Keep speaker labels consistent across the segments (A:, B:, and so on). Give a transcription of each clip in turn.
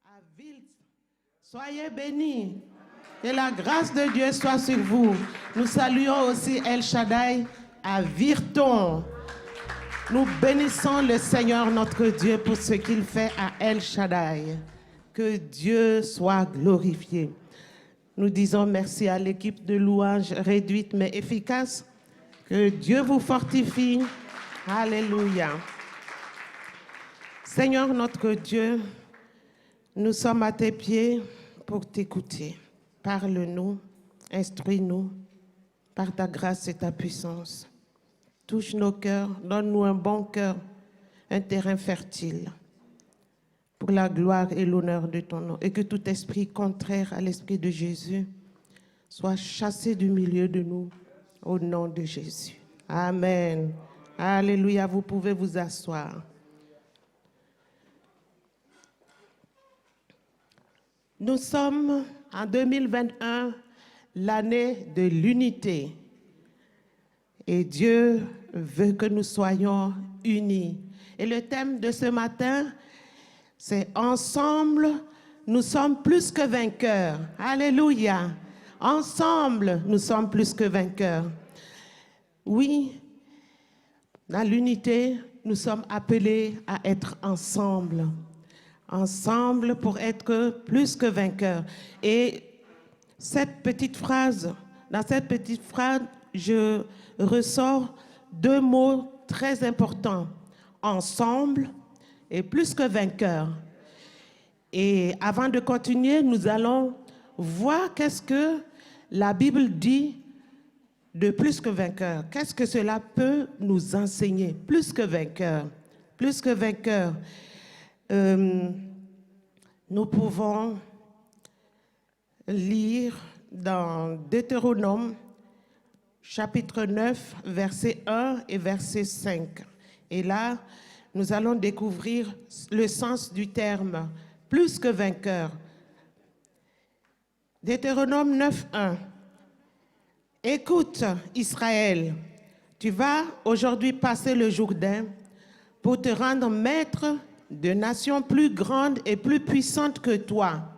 A: à Vils. Soyez bénis. Que la grâce de Dieu soit sur vous. Nous saluons aussi El Shaddai à Virton. Nous bénissons le Seigneur notre Dieu pour ce qu'il fait à El Shaddai. Que Dieu soit glorifié. Nous disons merci à l'équipe de louanges réduite mais efficace. Que Dieu vous fortifie. Alléluia. Seigneur notre Dieu, nous sommes à tes pieds pour t'écouter. Parle-nous, instruis-nous par ta grâce et ta puissance. Touche nos cœurs, donne-nous un bon cœur, un terrain fertile pour la gloire et l'honneur de ton nom. Et que tout esprit contraire à l'esprit de Jésus soit chassé du milieu de nous au nom de Jésus. Amen. Alléluia, vous pouvez vous asseoir. Nous sommes en 2021, l'année de l'unité. Et Dieu veut que nous soyons unis. Et le thème de ce matin, c'est « Ensemble, nous sommes plus que vainqueurs ». Alléluia. Ensemble, nous sommes plus que vainqueurs. Oui, dans l'unité, nous sommes appelés à être ensemble. Ensemble pour être plus que vainqueurs. Et cette petite phrase, dans cette petite phrase, je ressors deux mots très importants. Ensemble et plus que vainqueurs. Et avant de continuer, nous allons voir qu'est-ce que la Bible dit de plus que vainqueurs. Qu'est-ce que cela peut nous enseigner? Plus que vainqueurs. Plus que vainqueurs. Nous pouvons lire dans Deutéronome, chapitre 9, verset 1 et verset 5. Et là, nous allons découvrir le sens du terme « plus que vainqueur ». Deutéronome 9, 1. « Écoute, Israël, tu vas aujourd'hui passer le Jourdain pour te rendre maître de nations plus grandes et plus puissantes que toi,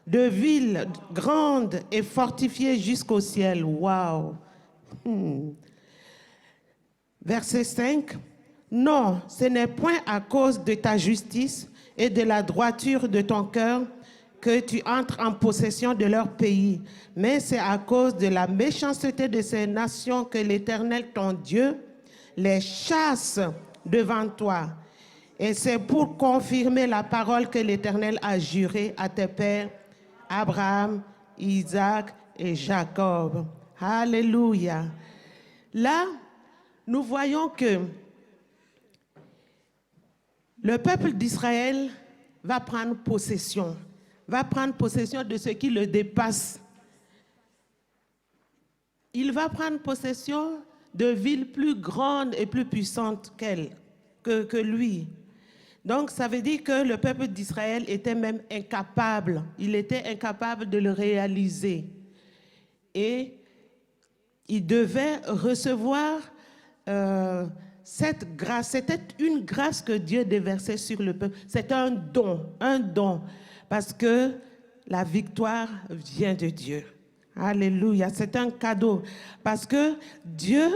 A: de villes grandes et fortifiées jusqu'au ciel. » Waouh! Verset 5. « Non, ce n'est point à cause de ta justice et de la droiture de ton cœur que tu entres en possession de leur pays, mais c'est à cause de la méchanceté de ces nations que l'Éternel, ton Dieu, les chasse devant toi. Et c'est pour confirmer la parole que l'Éternel a juré à tes pères, Abraham, Isaac et Jacob. » Alléluia. Là, nous voyons que le peuple d'Israël va prendre possession de ce qui le dépasse. Il va prendre possession de villes plus grandes et plus puissantes que lui. Donc, ça veut dire que le peuple d'Israël était même incapable. Il était incapable de le réaliser. Et il devait recevoir cette grâce. C'était une grâce que Dieu déversait sur le peuple. C'est un don. Parce que la victoire vient de Dieu. Alléluia, c'est un cadeau. Parce que Dieu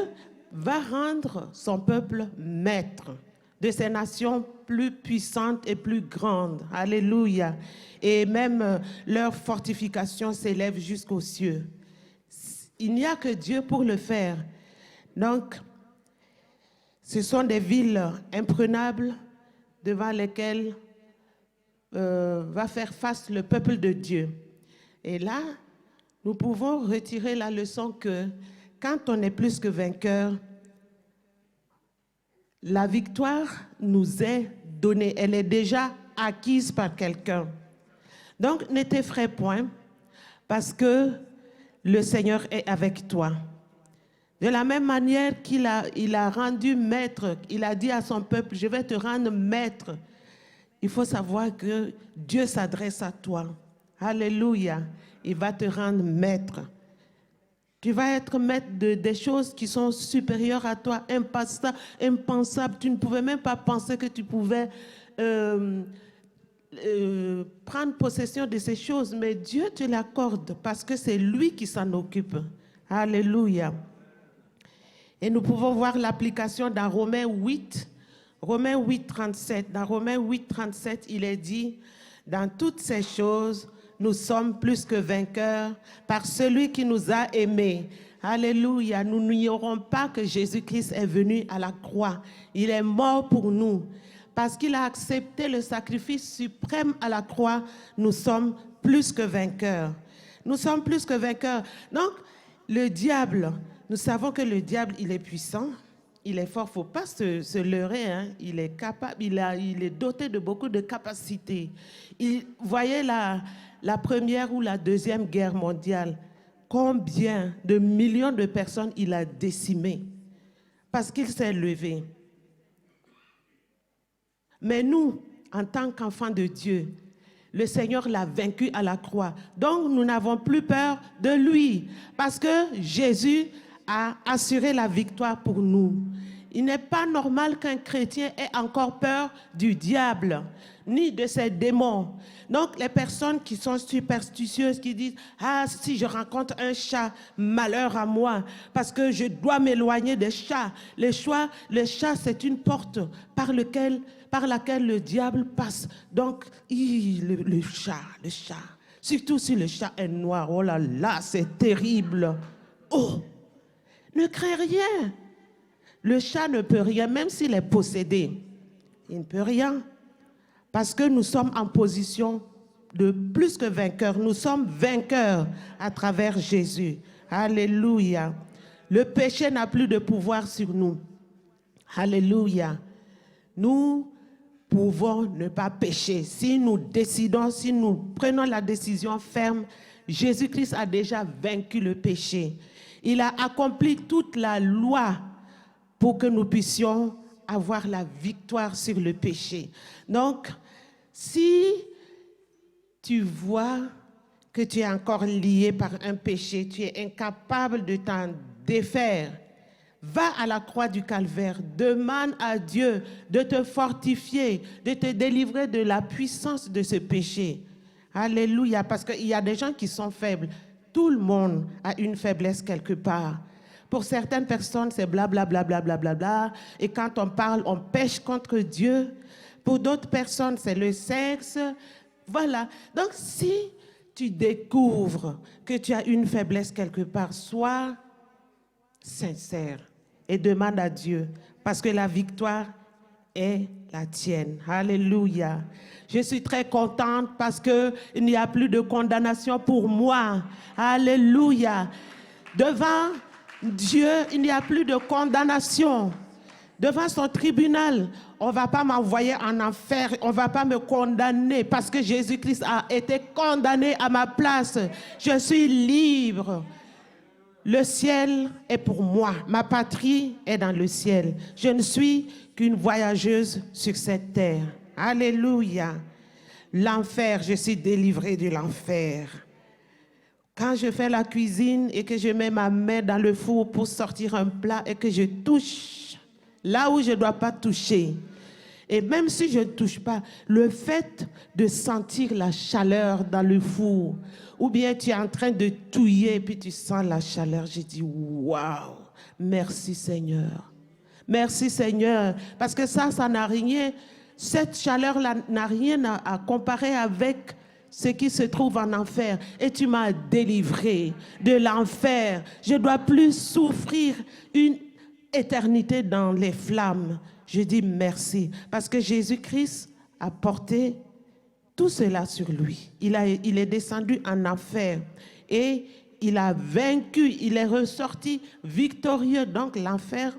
A: va rendre son peuple maître de ces nations plus puissantes et plus grandes. Alléluia. Et même leur fortification s'élève jusqu'aux cieux. Il n'y a que Dieu pour le faire. Donc, ce sont des villes imprenables devant lesquelles va faire face le peuple de Dieu. Et là, nous pouvons retirer la leçon que quand on est plus que vainqueur, la victoire nous est donnée. Elle est déjà acquise par quelqu'un. Donc, ne t'effraie point parce que le Seigneur est avec toi. De la même manière qu'il a rendu maître, il a dit à son peuple, je vais te rendre maître. Il faut savoir que Dieu s'adresse à toi. Alléluia. Il va te rendre maître. Tu vas être maître des choses qui sont supérieures à toi, impensables. Tu ne pouvais même pas penser que tu pouvais prendre possession de ces choses, mais Dieu te l'accorde parce que c'est lui qui s'en occupe. Alléluia. Et nous pouvons voir l'application dans Romains 8, 37. Dans Romains 8, 37, il est dit, dans toutes ces choses, nous sommes plus que vainqueurs par celui qui nous a aimés. Alléluia. Nous n'ignorons pas que Jésus-Christ est venu à la croix. Il est mort pour nous. Parce qu'il a accepté le sacrifice suprême à la croix, nous sommes plus que vainqueurs. Nous sommes plus que vainqueurs. Donc, le diable, nous savons que le diable, il est puissant, il est fort, il ne faut pas se leurrer, hein. Il est capable, il est doté de beaucoup de capacités. Voyez la première ou la deuxième guerre mondiale, combien de millions de personnes il a décimées parce qu'il s'est levé. Mais nous, en tant qu'enfants de Dieu, le Seigneur l'a vaincu à la croix. Donc, nous n'avons plus peur de lui parce que Jésus a assuré la victoire pour nous. Il n'est pas normal qu'un chrétien ait encore peur du diable, ni de ses démons. Donc, les personnes qui sont superstitieuses, qui disent « Ah, si je rencontre un chat, malheur à moi, parce que je dois m'éloigner des chats. » Le chat, c'est une porte par laquelle le diable passe. Donc, le chat, surtout si le chat est noir, oh là là, c'est terrible. Oh, ne crains rien. Le chat ne peut rien, même s'il est possédé. Il ne peut rien. Parce que nous sommes en position de plus que vainqueurs. Nous sommes vainqueurs à travers Jésus. Alléluia. Le péché n'a plus de pouvoir sur nous. Alléluia. Nous pouvons ne pas pécher. Si nous décidons, si nous prenons la décision ferme, Jésus-Christ a déjà vaincu le péché. Il a accompli toute la loi pour que nous puissions avoir la victoire sur le péché. Donc, si tu vois que tu es encore lié par un péché, tu es incapable de t'en défaire, va à la croix du Calvaire, demande à Dieu de te fortifier, de te délivrer de la puissance de ce péché. Alléluia, parce qu'il y a des gens qui sont faibles. Tout le monde a une faiblesse quelque part. Pour certaines personnes, c'est blablabla, blablabla. Et quand on parle, on pêche contre Dieu. Pour d'autres personnes, c'est le sexe. Voilà. Donc, si tu découvres que tu as une faiblesse quelque part, sois sincère et demande à Dieu. Parce que la victoire est la tienne. Alléluia. Je suis très contente parce qu'il n'y a plus de condamnation pour moi. Alléluia. Devant Dieu, il n'y a plus de condamnation. Devant son tribunal, on ne va pas m'envoyer en enfer, on ne va pas me condamner parce que Jésus-Christ a été condamné à ma place. Je suis libre. Le ciel est pour moi. Ma patrie est dans le ciel. Je ne suis qu'une voyageuse sur cette terre. Alléluia. L'enfer, je suis délivrée de l'enfer. Quand je fais la cuisine et que je mets ma main dans le four pour sortir un plat et que je touche là où je ne dois pas toucher, et même si je ne touche pas, le fait de sentir la chaleur dans le four, ou bien tu es en train de touiller et puis tu sens la chaleur, j'ai dit waouh, merci Seigneur. Merci Seigneur, parce que ça n'a rien, cette chaleur-là n'a rien à comparer avec ce qui se trouve en enfer. Et tu m'as délivré de l'enfer. Je ne dois plus souffrir une éternité dans les flammes. Je dis merci parce que Jésus-Christ a porté tout cela sur lui. Il est descendu en enfer et il a vaincu. Il est ressorti victorieux. Donc l'enfer,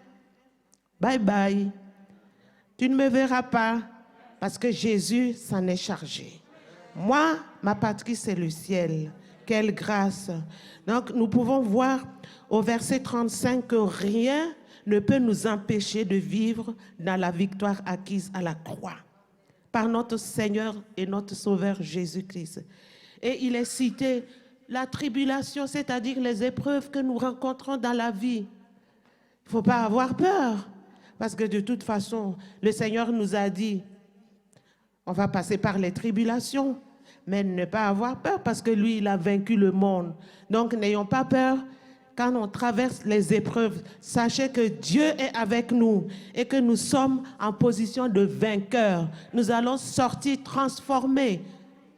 A: bye bye. Tu ne me verras pas parce que Jésus s'en est chargé. Moi, ma patrie, c'est le ciel. Quelle grâce. Donc, nous pouvons voir au verset 35 que rien ne peut nous empêcher de vivre dans la victoire acquise à la croix par notre Seigneur et notre Sauveur Jésus-Christ. Et il est cité la tribulation, c'est-à-dire les épreuves que nous rencontrons dans la vie. Il ne faut pas avoir peur parce que de toute façon, le Seigneur nous a dit, On va passer par les tribulations, mais ne pas avoir peur parce que lui, il a vaincu le monde. Donc, n'ayons pas peur. Quand on traverse les épreuves, sachez que Dieu est avec nous et que nous sommes en position de vainqueur. Nous allons sortir transformés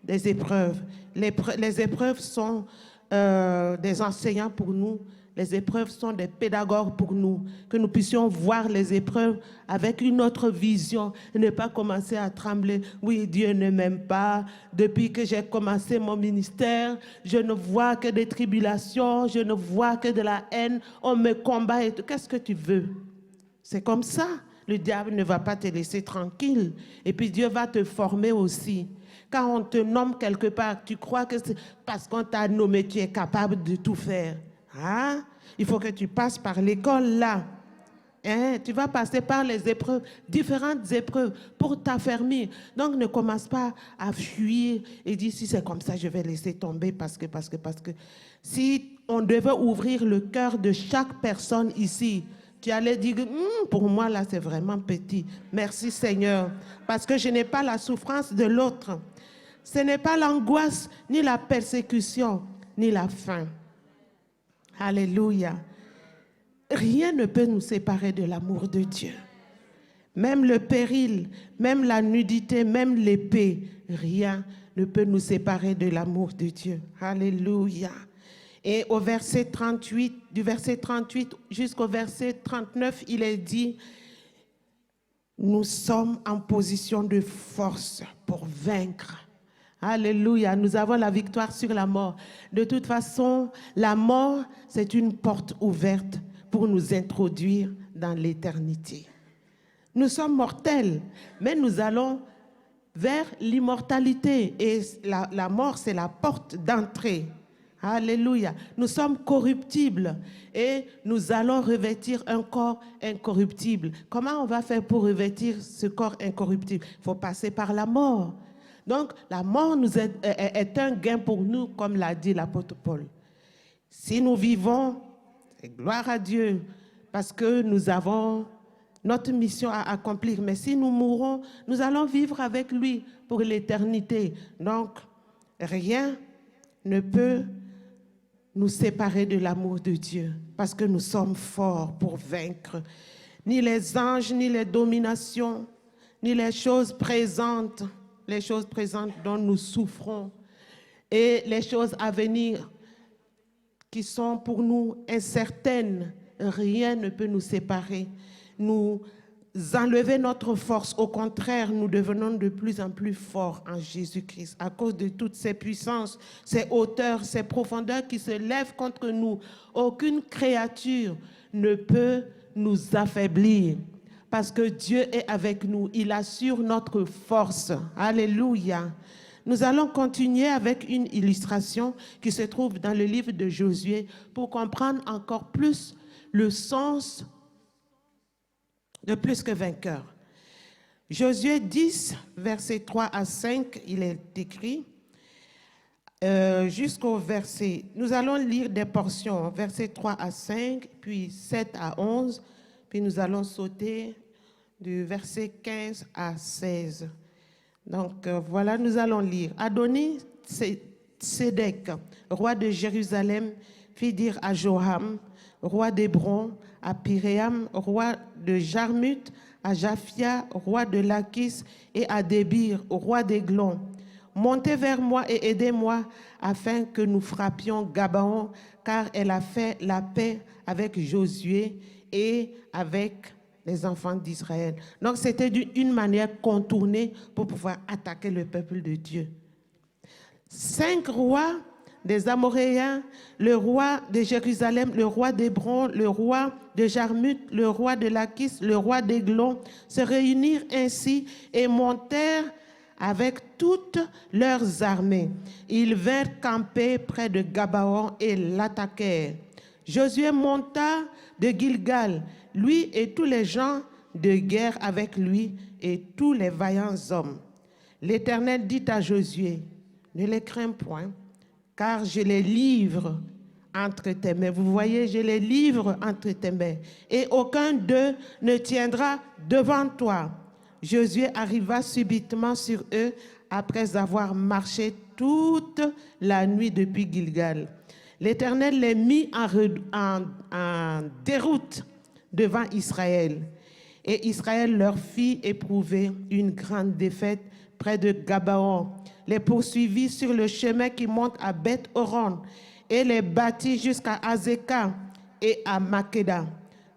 A: des épreuves. Les épreuves sont des enseignants pour nous. Les épreuves sont des pédagogues pour nous, que nous puissions voir les épreuves avec une autre vision et ne pas commencer à trembler. Oui, Dieu ne m'aime pas. Depuis que j'ai commencé mon ministère, je ne vois que des tribulations, je ne vois que de la haine, on me combat et tout. Qu'est-ce que tu veux? C'est comme ça. Le diable ne va pas te laisser tranquille. Et puis Dieu va te former aussi. Quand on te nomme quelque part, tu crois que c'est parce qu'on t'a nommé, tu es capable de tout faire. Hein? Il faut que tu passes par l'école là. Hein? Tu vas passer par les épreuves, différentes épreuves pour t'affermir. Donc ne commence pas à fuir et dire si c'est comme ça, je vais laisser tomber parce que. Si on devait ouvrir le cœur de chaque personne ici, tu allais dire, pour moi là c'est vraiment petit. Merci Seigneur, parce que je n'ai pas la souffrance de l'autre. Ce n'est pas l'angoisse, ni la persécution, ni la faim. Alléluia. Rien ne peut nous séparer de l'amour de Dieu. Même le péril, même la nudité, même l'épée, rien ne peut nous séparer de l'amour de Dieu. Alléluia. Et au verset 38, du verset 38 jusqu'au verset 39, il est dit, nous sommes en position de force pour vaincre. Alléluia, nous avons la victoire sur la mort. De toute façon, la mort, c'est une porte ouverte pour nous introduire dans l'éternité. Nous sommes mortels, mais nous allons vers l'immortalité. Et la mort, c'est la porte d'entrée. Alléluia. Nous sommes corruptibles et nous allons revêtir un corps incorruptible. Comment on va faire pour revêtir ce corps incorruptible? Il faut passer par la mort. Donc, la mort est un gain pour nous, comme l'a dit l'apôtre Paul. Si nous vivons, c'est gloire à Dieu, parce que nous avons notre mission à accomplir. Mais si nous mourons, nous allons vivre avec lui pour l'éternité. Donc, rien ne peut nous séparer de l'amour de Dieu, parce que nous sommes forts pour vaincre. Ni les anges, ni les dominations, ni les choses présentes dont nous souffrons, et les choses à venir qui sont pour nous incertaines, rien ne peut nous séparer, nous enlever notre force. Au contraire, nous devenons de plus en plus forts en Jésus-Christ à cause de toutes ces puissances, ces hauteurs, ces profondeurs qui se lèvent contre nous. Aucune créature ne peut nous affaiblir parce que Dieu est avec nous. Il assure notre force. Alléluia. Nous allons continuer avec une illustration qui se trouve dans le livre de Josué pour comprendre encore plus le sens de plus que vainqueur. Josué 10, versets 3 à 5, il est écrit, jusqu'au verset, nous allons lire des portions, versets 3 à 5, puis 7 à 11, puis nous allons sauter du verset 15 à 16. Donc voilà, nous allons lire. Adoni-Sédec, roi de Jérusalem, fit dire à Joram, roi d'Hébron, à Pyréam, roi de Jarmuth, à Japhia, roi de Lachis, et à Débir, roi d'Églon. Montez vers moi et aidez-moi afin que nous frappions Gabaon, car elle a fait la paix avec Josué et avec les enfants d'Israël. Donc c'était d'une manière contournée pour pouvoir attaquer le peuple de Dieu. 5 rois des Amoréens, le roi de Jérusalem, le roi d'Hébron, le roi de Jarmuth, le roi de Lachis, le roi d'Églon, se réunirent ainsi et montèrent avec toutes leurs armées. Ils vinrent camper près de Gabaon et l'attaquèrent. Josué monta de Gilgal, lui et tous les gens de guerre avec lui et tous les vaillants hommes. L'Éternel dit à Josué, ne les crains point, car je les livre entre tes mains. Vous voyez, je les livre entre tes mains. Et aucun d'eux ne tiendra devant toi. Josué arriva subitement sur eux après avoir marché toute la nuit depuis Gilgal. L'Éternel les mit en déroute devant Israël. Et Israël leur fit éprouver une grande défaite près de Gabaon, les poursuivit sur le chemin qui monte à Beth-Horon et les battit jusqu'à Azekah et à Makeda.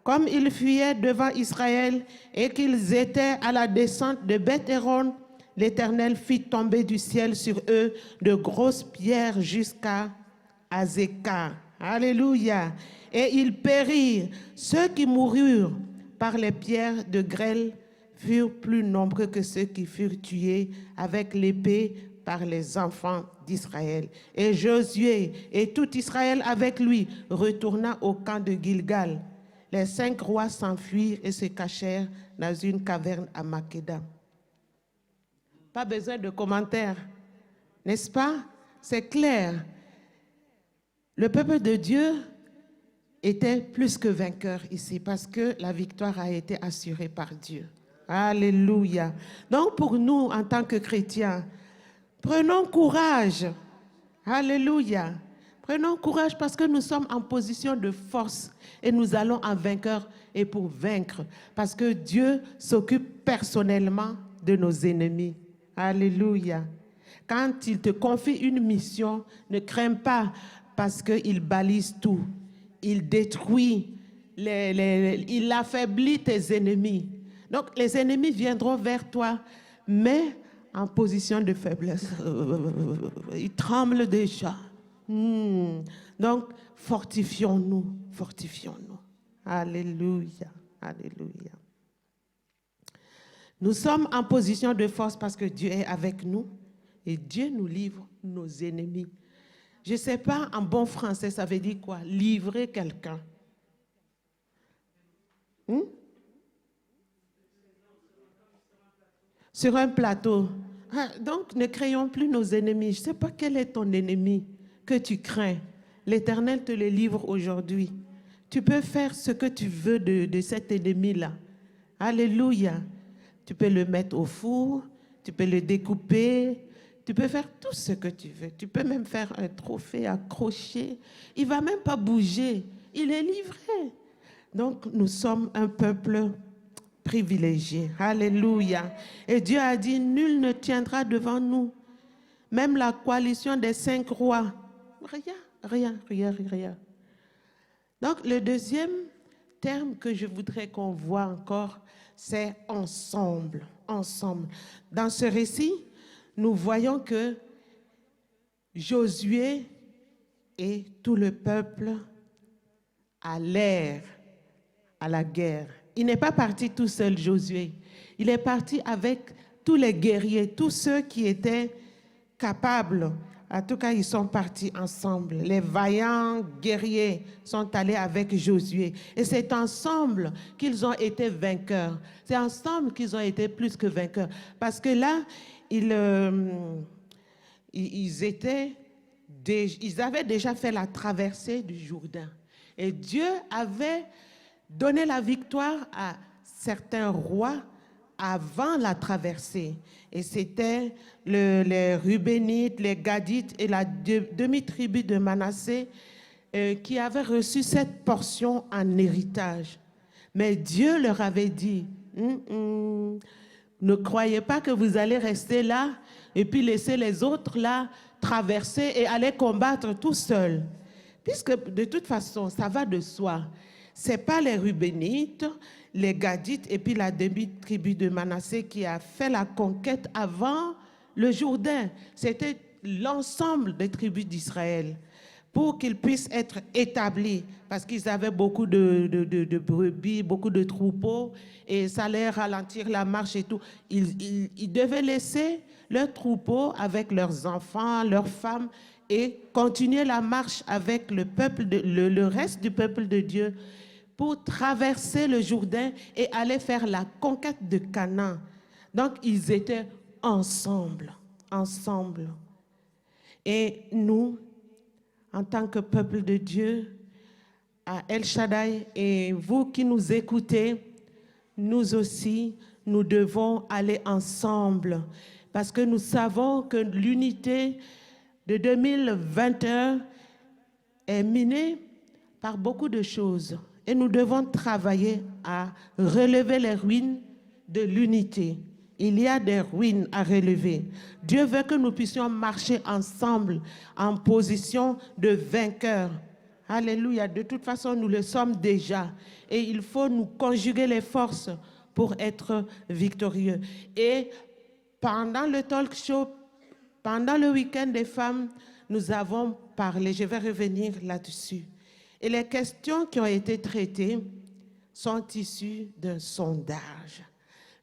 A: Comme ils fuyaient devant Israël et qu'ils étaient à la descente de Beth-Horon, l'Éternel fit tomber du ciel sur eux de grosses pierres jusqu'à Azekah. Alléluia. Et ils périrent. Ceux qui moururent par les pierres de grêle furent plus nombreux que ceux qui furent tués avec l'épée par les enfants d'Israël. Et Josué et tout Israël avec lui retourna au camp de Gilgal. Les 5 rois s'enfuirent et se cachèrent dans une caverne à Makeda. Pas besoin de commentaires, n'est-ce pas? C'est clair. Le peuple de Dieu était plus que vainqueur ici parce que la victoire a été assurée par Dieu. Alléluia. Donc pour nous, en tant que chrétiens, prenons courage. Alléluia. Prenons courage parce que nous sommes en position de force et nous allons en vainqueur et pour vaincre. Parce que Dieu s'occupe personnellement de nos ennemis. Alléluia. Quand il te confie une mission, ne crains pas parce qu'il balise tout. Il détruit, il affaiblit tes ennemis. Donc les ennemis viendront vers toi, mais en position de faiblesse. Ils tremblent déjà. Donc fortifions-nous, fortifions-nous. Alléluia, alléluia. Nous sommes en position de force parce que Dieu est avec nous et Dieu nous livre nos ennemis. Je ne sais pas, en bon français, ça veut dire quoi? Livrer quelqu'un. Sur un plateau. Donc, ne craignons plus nos ennemis. Je ne sais pas quel est ton ennemi que tu crains. L'Éternel te le livre aujourd'hui. Tu peux faire ce que tu veux de cet ennemi-là. Alléluia. Tu peux le mettre au four, tu peux le découper, tu peux faire tout ce que tu veux. Tu peux même faire un trophée accroché. Il ne va même pas bouger. Il est livré. Donc, nous sommes un peuple privilégié. Alléluia. Et Dieu a dit, nul ne tiendra devant nous. Même la coalition des 5 rois. Rien. Donc, le deuxième terme que je voudrais qu'on voit encore, c'est ensemble. Ensemble. Dans ce récit, nous voyons que Josué et tout le peuple allèrent à la guerre. Il n'est pas parti tout seul, Josué. Il est parti avec tous les guerriers, tous ceux qui étaient capables. En tout cas, ils sont partis ensemble. Les vaillants guerriers sont allés avec Josué. Et c'est ensemble qu'ils ont été vainqueurs. C'est ensemble qu'ils ont été plus que vainqueurs. Parce que là, ils avaient déjà fait la traversée du Jourdain. Et Dieu avait donné la victoire à certains rois avant la traversée. Et c'était les Rubénites, les Gadites et la demi-tribu de Manassé qui avaient reçu cette portion en héritage. Mais Dieu leur avait dit, ne croyez pas que vous allez rester là et puis laisser les autres là traverser et aller combattre tout seuls. Puisque de toute façon, ça va de soi. Ce n'est pas les Rubénites, les Gadites et puis la demi-tribu de Manassé qui a fait la conquête avant le Jourdain. C'était l'ensemble des tribus d'Israël pour qu'ils puissent être établis parce qu'ils avaient beaucoup de brebis, beaucoup de troupeaux et ça allait ralentir la marche et tout. Ils devaient laisser leurs troupeaux avec leurs enfants, leurs femmes et continuer la marche avec le peuple, le reste du peuple de Dieu pour traverser le Jourdain et aller faire la conquête de Canaan. Donc, ils étaient ensemble. Et nous, en tant que peuple de Dieu, à El Shaddai, et vous qui nous écoutez, nous aussi, nous devons aller ensemble parce que nous savons que l'unité de 2021 est minée par beaucoup de choses et nous devons travailler à relever les ruines de l'unité. Il y a des ruines à relever. Dieu veut que nous puissions marcher ensemble en position de vainqueur. Alléluia. De toute façon, nous le sommes déjà. Et il faut nous conjuguer les forces pour être victorieux. Et pendant le talk show, pendant le week-end des femmes, nous avons parlé. Je vais revenir là-dessus. Et les questions qui ont été traitées sont issues d'un sondage.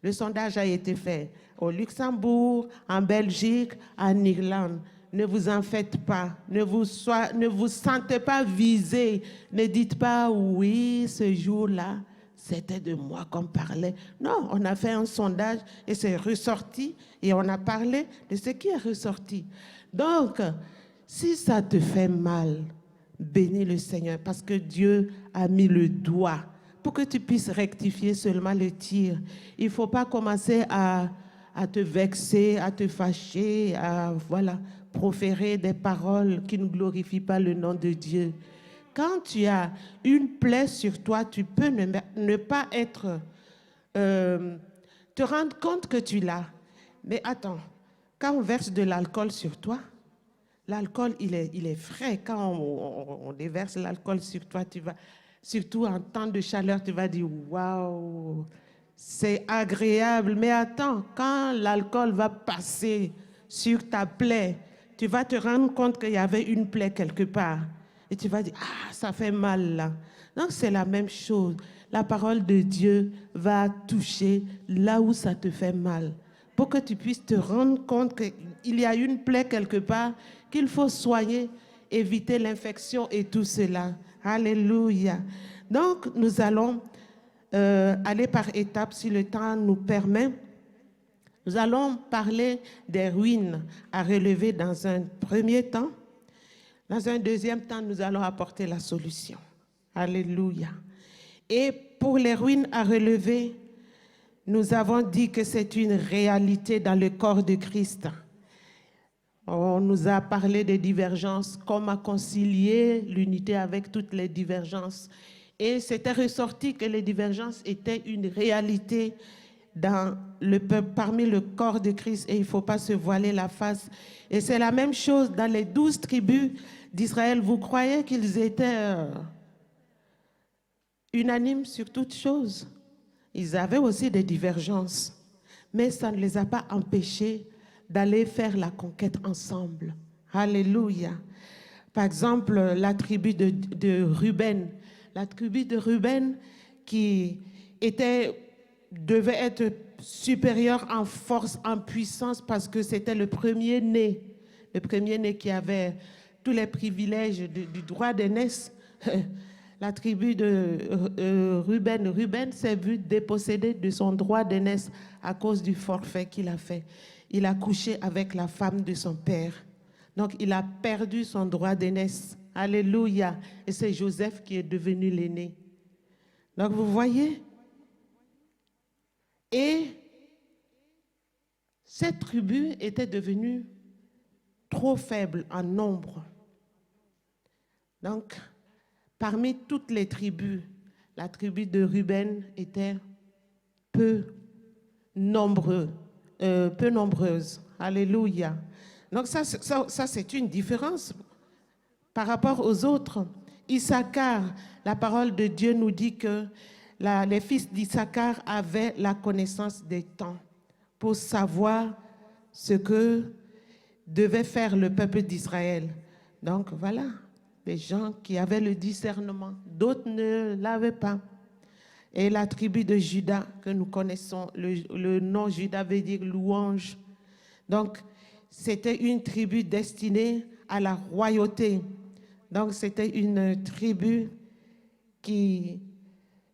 A: Le sondage a été fait au Luxembourg, en Belgique, en Irlande. Ne vous en faites pas, ne vous sentez pas visés. Ne dites pas, oui, ce jour-là, c'était de moi qu'on parlait. Non, on a fait un sondage et c'est ressorti et on a parlé de ce qui est ressorti. Donc, si ça te fait mal, bénis le Seigneur parce que Dieu a mis le doigt pour que tu puisses rectifier seulement le tir. Il ne faut pas commencer à te vexer, à te fâcher, à proférer des paroles qui ne glorifient pas le nom de Dieu. Quand tu as une plaie sur toi, tu peux ne pas te rendre compte que tu l'as. Mais attends, quand on verse de l'alcool sur toi, l'alcool, il est frais. Quand on déverse l'alcool sur toi, tu vas... Surtout en temps de chaleur, tu vas dire « Waouh, c'est agréable ». Mais attends, quand l'alcool va passer sur ta plaie, tu vas te rendre compte qu'il y avait une plaie quelque part. Et tu vas dire « Ah, ça fait mal là ». Donc c'est la même chose. La parole de Dieu va toucher là où ça te fait mal. Pour que tu puisses te rendre compte qu'il y a une plaie quelque part, qu'il faut soigner, éviter l'infection et tout cela. Alléluia. Donc, nous allons aller par étapes si le temps nous permet. Nous allons parler des ruines à relever dans un premier temps. Dans un deuxième temps, nous allons apporter la solution. Alléluia. Et pour les ruines à relever, nous avons dit que c'est une réalité dans le corps de Christ. On nous a parlé des divergences, comment concilier l'unité avec toutes les divergences. Et c'était ressorti que les divergences étaient une réalité dans le peuple, parmi le corps de Christ, et il ne faut pas se voiler la face. Et c'est la même chose dans les 12 tribus d'Israël. Vous croyez qu'ils étaient unanimes sur toutes choses? Ils avaient aussi des divergences, mais ça ne les a pas empêchés d'aller faire la conquête ensemble. Alléluia. Par exemple, la tribu de Ruben. La tribu de Ruben qui devait être supérieure en force, en puissance, parce que c'était le premier-né qui avait tous les privilèges du droit d'aînesse. La tribu de Ruben s'est vu dépossédé de son droit d'aînesse à cause du forfait qu'il a fait. Il a couché avec la femme de son père. Donc, il a perdu son droit d'aînesse. Alléluia. Et c'est Joseph qui est devenu l'aîné. Donc, vous voyez? Et cette tribu était devenue trop faible en nombre. Donc, parmi toutes les tribus, la tribu de Ruben était peu nombreuse. Alléluia. Donc ça c'est une différence par rapport aux autres. Issachar, la parole de Dieu nous dit que les fils d'Issachar avaient la connaissance des temps pour savoir ce que devait faire le peuple d'Israël. Donc voilà, des gens qui avaient le discernement, d'autres ne l'avaient pas. Et la tribu de Juda que nous connaissons, le nom Juda veut dire louange. Donc, c'était une tribu destinée à la royauté. Donc, c'était une tribu qui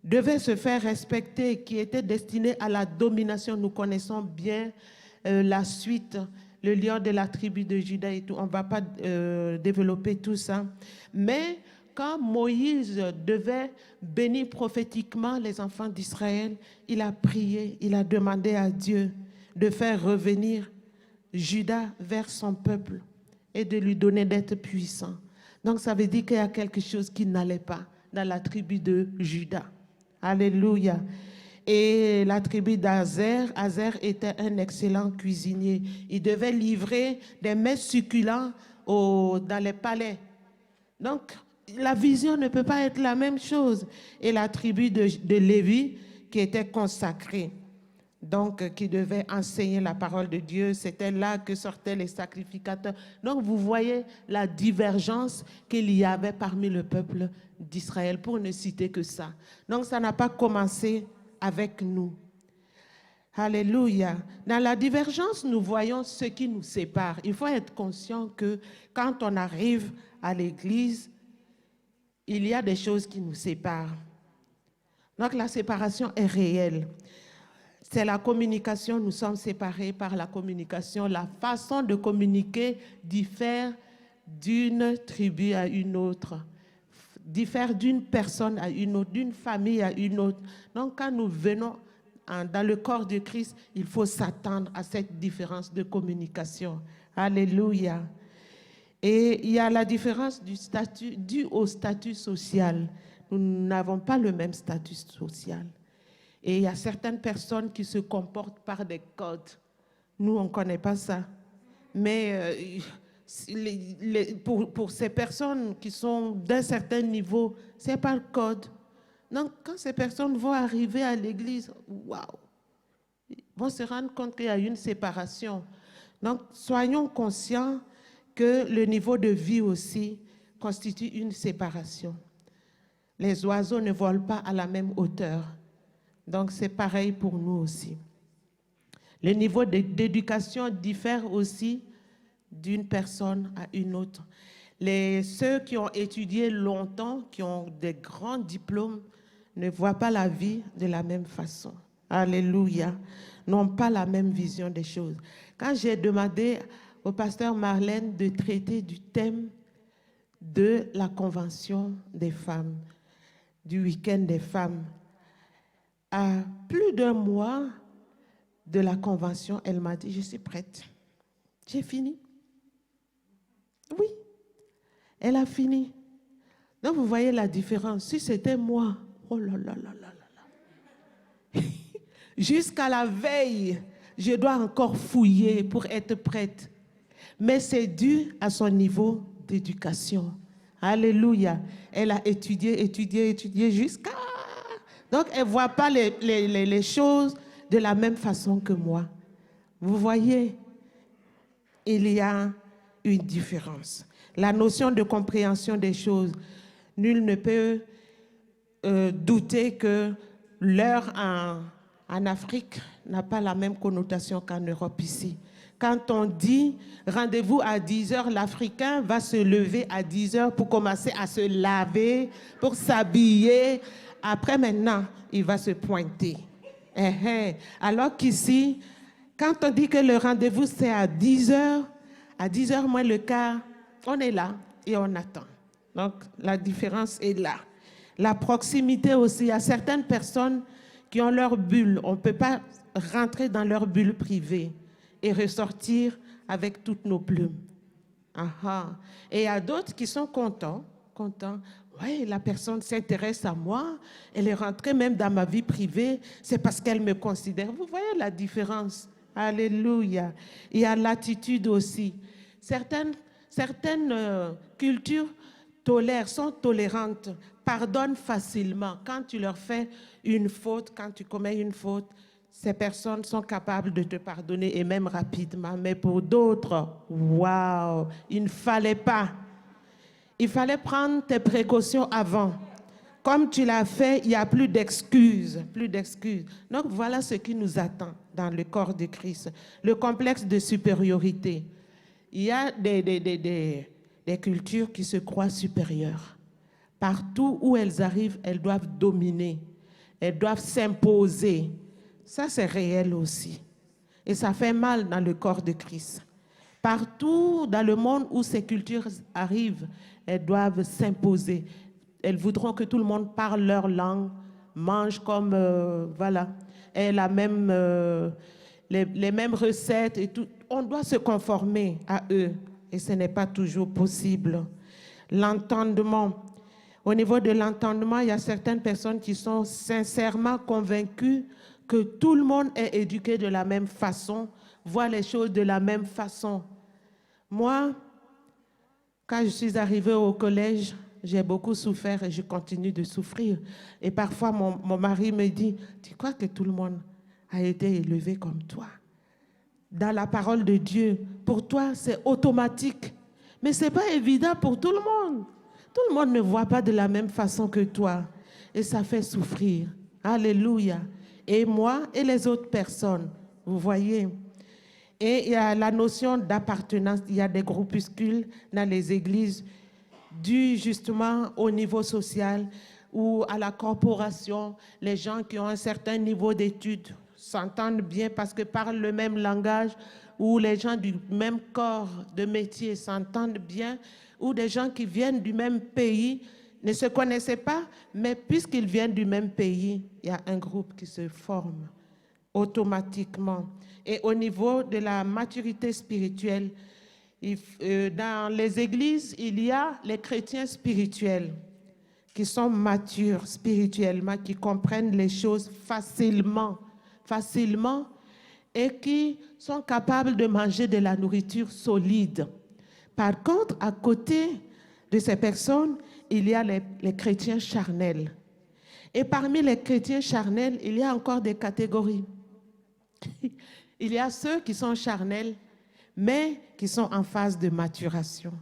A: devait se faire respecter, qui était destinée à la domination. Nous connaissons bien la suite, le lion de la tribu de Juda et tout. On ne va pas développer tout ça. Mais quand Moïse devait bénir prophétiquement les enfants d'Israël, il a prié, il a demandé à Dieu de faire revenir Juda vers son peuple et de lui donner d'être puissant. Donc ça veut dire qu'il y a quelque chose qui n'allait pas dans la tribu de Juda. Alléluia. Et la tribu d'Azer, Azer était un excellent cuisinier. Il devait livrer des mets succulents dans les palais. Donc, la vision ne peut pas être la même chose. Et la tribu de Lévi, qui était consacrée, donc qui devait enseigner la parole de Dieu, c'était là que sortaient les sacrificateurs. Donc, vous voyez la divergence qu'il y avait parmi le peuple d'Israël, pour ne citer que ça. Donc, ça n'a pas commencé avec nous. Alléluia. Dans la divergence, nous voyons ce qui nous sépare. Il faut être conscient que quand on arrive à l'église, il y a des choses qui nous séparent. Donc la séparation est réelle. C'est la communication, nous sommes séparés par la communication. La façon de communiquer diffère d'une tribu à une autre, diffère d'une personne à une autre, d'une famille à une autre. Donc quand nous venons dans le corps de Christ, il faut s'attendre à cette différence de communication. Alléluia. Et il y a la différence du statut, due au statut social. Nous n'avons pas le même statut social. Et il y a certaines personnes qui se comportent par des codes. Nous, on ne connaît pas ça. Mais pour ces personnes qui sont d'un certain niveau, ce n'est pas le code. Donc, quand ces personnes vont arriver à l'église, waouh, ils vont se rendre compte qu'il y a une séparation. Donc, soyons conscients que le niveau de vie aussi constitue une séparation. Les oiseaux ne volent pas à la même hauteur. Donc, c'est pareil pour nous aussi. Le niveau d'éducation diffère aussi d'une personne à une autre. Ceux qui ont étudié longtemps, qui ont des grands diplômes, ne voient pas la vie de la même façon. Alléluia. N'ont pas la même vision des choses. Quand j'ai demandé au pasteur Marlène de traiter du thème de la convention des femmes, du week-end des femmes, à plus d'un mois de la convention, elle m'a dit, je suis prête. J'ai fini. Oui, elle a fini. Donc vous voyez la différence. Si c'était moi, oh là là là là là. Jusqu'à la veille, je dois encore fouiller pour être prête. Mais c'est dû à son niveau d'éducation. Alléluia. Elle a étudié jusqu'à... Donc, elle ne voit pas les choses de la même façon que moi. Vous voyez, il y a une différence. La notion de compréhension des choses, nul ne peut douter que l'heure en Afrique n'a pas la même connotation qu'en Europe ici. Quand on dit rendez-vous à 10 heures, l'Africain va se lever à 10 heures pour commencer à se laver, pour s'habiller. Après, maintenant, il va se pointer. Alors qu'ici, quand on dit que le rendez-vous, c'est à 10 heures moins le quart, on est là et on attend. Donc, la différence est là. La proximité aussi, il y a certaines personnes qui ont leur bulle. On ne peut pas rentrer dans leur bulle privée et ressortir avec toutes nos plumes. Et il y a d'autres qui sont contents. Oui, la personne s'intéresse à moi, elle est rentrée même dans ma vie privée, c'est parce qu'elle me considère. Vous voyez la différence. Alléluia. Il y a l'attitude aussi. Certaines cultures sont tolérantes, pardonnent facilement. Quand tu leur fais une faute, quand tu commets une faute, ces personnes sont capables de te pardonner et même rapidement. Mais pour d'autres, waouh, il ne fallait pas. Il fallait prendre tes précautions avant. Comme tu l'as fait, il n'y a plus d'excuses, Donc voilà ce qui nous attend dans le corps de Christ. Le complexe de supériorité. Il y a des cultures qui se croient supérieures. Partout où elles arrivent, elles doivent dominer. Elles doivent s'imposer. Ça, c'est réel aussi. Et ça fait mal dans le corps de Christ. Partout dans le monde où ces cultures arrivent, elles doivent s'imposer. elles voudront que tout le monde parle leur langue, mange comme, voilà, ait la même, les mêmes recettes et tout. On doit se conformer à eux et ce n'est pas toujours possible. L'entendement. Au niveau de l'entendement, il y a certaines personnes qui sont sincèrement convaincues que tout le monde est éduqué de la même façon, voit les choses de la même façon. Moi, quand je suis arrivée au collège, j'ai beaucoup souffert et je continue de souffrir. Et parfois, mon mari me dit, tu crois que tout le monde a été élevé comme toi? Dans la parole de Dieu, pour toi, c'est automatique. Mais ce n'est pas évident pour tout le monde. Tout le monde ne voit pas de la même façon que toi. Et ça fait souffrir. Alléluia. Et moi et les autres personnes, vous voyez. Et il y a la notion d'appartenance. Il y a des groupuscules dans les églises dus justement au niveau social ou à la corporation. Les gens qui ont un certain niveau d'études s'entendent bien parce que parlent le même langage, ou les gens du même corps de métier s'entendent bien, ou des gens qui viennent du même pays ne se connaissaient pas, mais puisqu'ils viennent du même pays, il y a un groupe qui se forme automatiquement. Et au niveau de la maturité spirituelle, dans les églises, il y a les chrétiens spirituels qui sont matures spirituellement, qui comprennent les choses facilement, et qui sont capables de manger de la nourriture solide. Par contre, à côté de ces personnes, il y a les chrétiens charnels. Et parmi les chrétiens charnels, il y a encore des catégories. Il y a ceux qui sont charnels, mais qui sont en phase de maturation.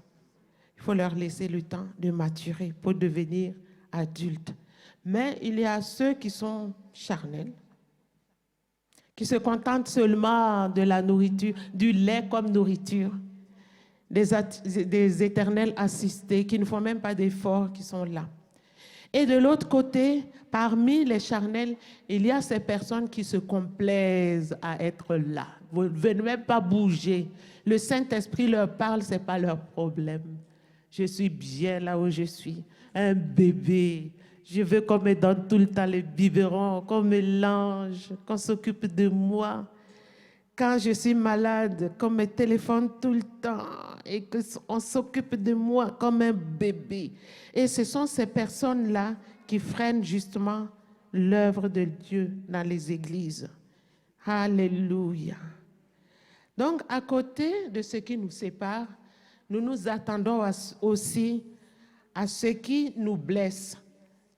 A: Il faut leur laisser le temps de maturer pour devenir adultes. Mais il y a ceux qui sont charnels, qui se contentent seulement de la nourriture, du lait comme nourriture, des éternels assistés qui ne font même pas d'efforts, qui sont là. Et de l'autre côté, parmi les charnels, il y a ces personnes qui se complaisent à être là. Vous ne venez même pas bouger. Le Saint-Esprit leur parle, ce n'est pas leur problème. Je suis bien là où je suis, un bébé. Je veux qu'on me donne tout le temps les biberons, qu'on me lange, qu'on s'occupe de moi. Quand je suis malade, qu'on me téléphone tout le temps et qu'on s'occupe de moi comme un bébé. Et ce sont ces personnes-là qui freinent justement l'œuvre de Dieu dans les églises. Alléluia. Donc, à côté de ce qui nous sépare, nous nous attendons aussi à ce qui nous blesse.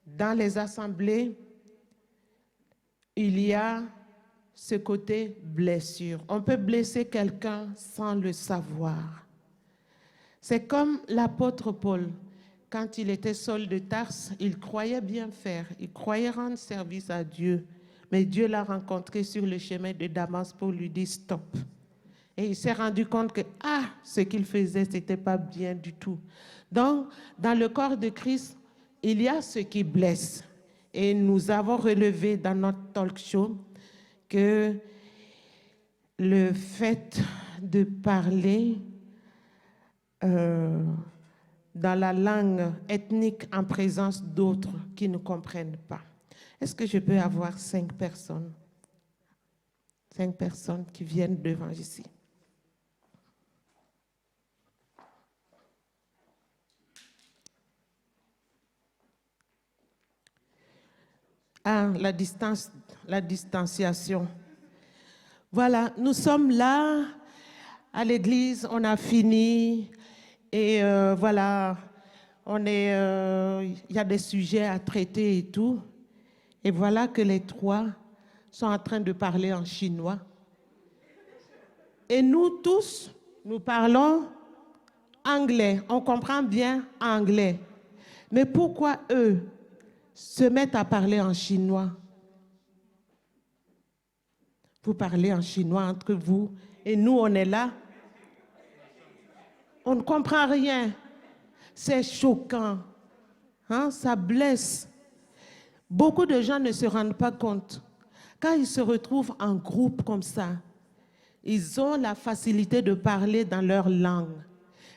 A: Dans les assemblées, il y a ce côté blessure. On peut blesser quelqu'un sans le savoir. C'est comme l'apôtre Paul. Quand il était Saul de Tarse, il croyait bien faire, il croyait rendre service à Dieu. Mais Dieu l'a rencontré sur le chemin de Damas pour lui dire stop. Et il s'est rendu compte que ce qu'il faisait, ce n'était pas bien du tout. Donc, dans le corps de Christ, il y a ce qui blesse. Et nous avons relevé dans notre talk show que le fait de parler dans la langue ethnique en présence d'autres qui ne comprennent pas. Est-ce que je peux avoir 5 personnes? 5 personnes qui viennent devant ici. La distanciation. Voilà, nous sommes là à l'église, on a fini et voilà, il y a des sujets à traiter et tout. Et voilà que les 3 sont en train de parler en chinois. Et nous tous, nous parlons anglais, on comprend bien anglais. Mais pourquoi eux se mettent à parler en chinois? Vous parlez en chinois entre vous et nous, on est là. On ne comprend rien. C'est choquant. Hein? Ça blesse. Beaucoup de gens ne se rendent pas compte. Quand ils se retrouvent en groupe comme ça, ils ont la facilité de parler dans leur langue.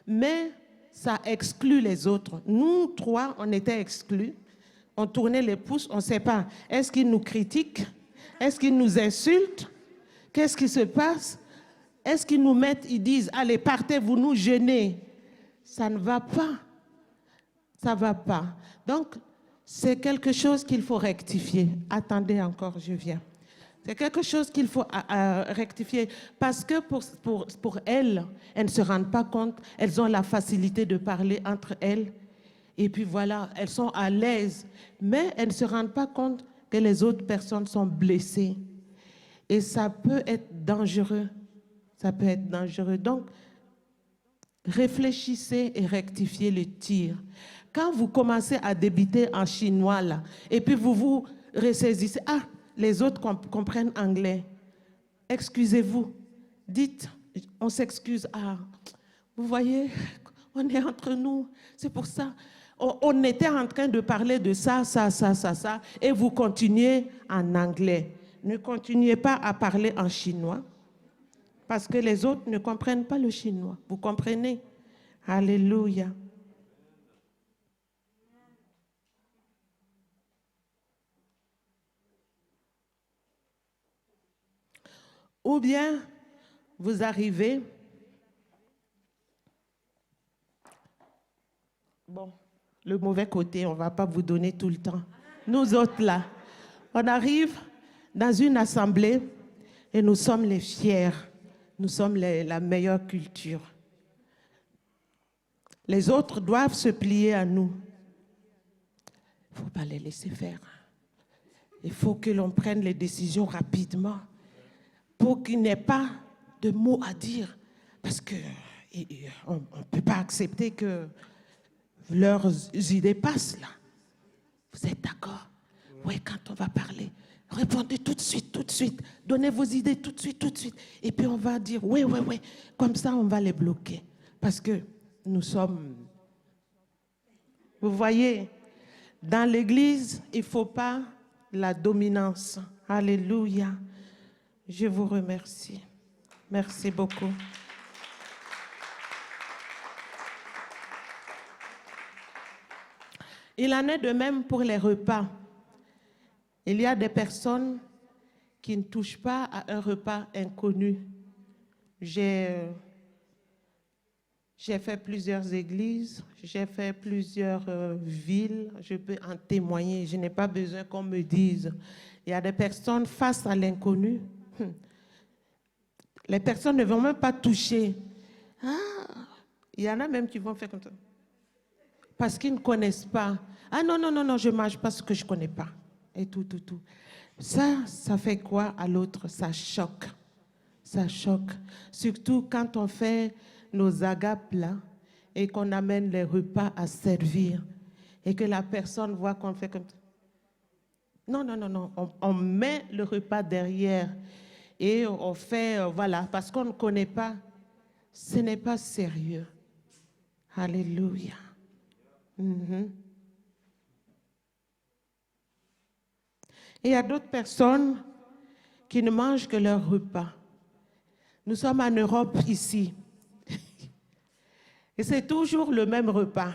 A: Mais ça exclut les autres. Nous trois, on était exclus. On tournait les pouces, on ne sait pas. Est-ce qu'ils nous critiquent? Est-ce qu'ils nous insultent? Qu'est-ce qui se passe? Est-ce qu'ils nous mettent, ils disent, allez, partez, vous nous gênez? Ça ne va pas. Ça ne va pas. Donc, c'est quelque chose qu'il faut rectifier. Attendez encore, je viens. C'est quelque chose qu'il faut rectifier parce que pour elles, elles ne se rendent pas compte, elles ont la facilité de parler entre elles et puis voilà, elles sont à l'aise, mais elles ne se rendent pas compte que les autres personnes sont blessées et ça peut être dangereux. Ça peut être dangereux. Donc, réfléchissez et rectifiez le tir. Quand vous commencez à débiter en chinois là, et puis vous vous ressaisissez, ah, les autres comprennent anglais. Excusez-vous. Dites, on s'excuse. Ah, vous voyez, on est entre nous. C'est pour ça. On était en train de parler de ça, et vous continuez en anglais. Ne continuez pas à parler en chinois, parce que les autres ne comprennent pas le chinois. Vous comprenez? Alléluia. Ou bien, vous arrivez, bon, le mauvais côté, on ne va pas vous donner tout le temps. Nous autres, là, on arrive dans une assemblée et nous sommes les fiers. Nous sommes la meilleure culture. Les autres doivent se plier à nous. Il ne faut pas les laisser faire. Il faut que l'on prenne les décisions rapidement, pour qu'il n'ait pas de mots à dire. Parce qu'on ne peut pas accepter que leurs idées passent là. Vous êtes d'accord? Oui, quand on va parler, répondez tout de suite, tout de suite. Donnez vos idées tout de suite, tout de suite. Et puis on va dire, oui, oui, oui. Comme ça, on va les bloquer. Parce que nous sommes... Vous voyez, dans l'Église, il ne faut pas la dominance. Alléluia. Je vous remercie. Merci beaucoup. Il en est de même pour les repas. Il y a des personnes qui ne touchent pas à un repas inconnu. J'ai fait plusieurs églises, j'ai fait plusieurs villes, je peux en témoigner. Je n'ai pas besoin qu'on me dise. Il y a des personnes face à l'inconnu. Les personnes ne vont même pas toucher. Ah, il y en a même qui vont faire comme ça. Parce qu'ils ne connaissent pas. Ah non, non, non, non, je ne mange pas ce que je ne connais pas. Et tout. Ça fait quoi à l'autre? Ça choque. Ça choque. Surtout quand on fait nos agapes là et qu'on amène les repas à servir et que la personne voit qu'on fait comme ça. Non, non, non, non. On met le repas derrière. Et on fait, voilà, parce qu'on ne connaît pas, ce n'est pas sérieux. Alléluia. Et il y a d'autres personnes qui ne mangent que leur repas. Nous sommes en Europe ici. Et c'est toujours le même repas.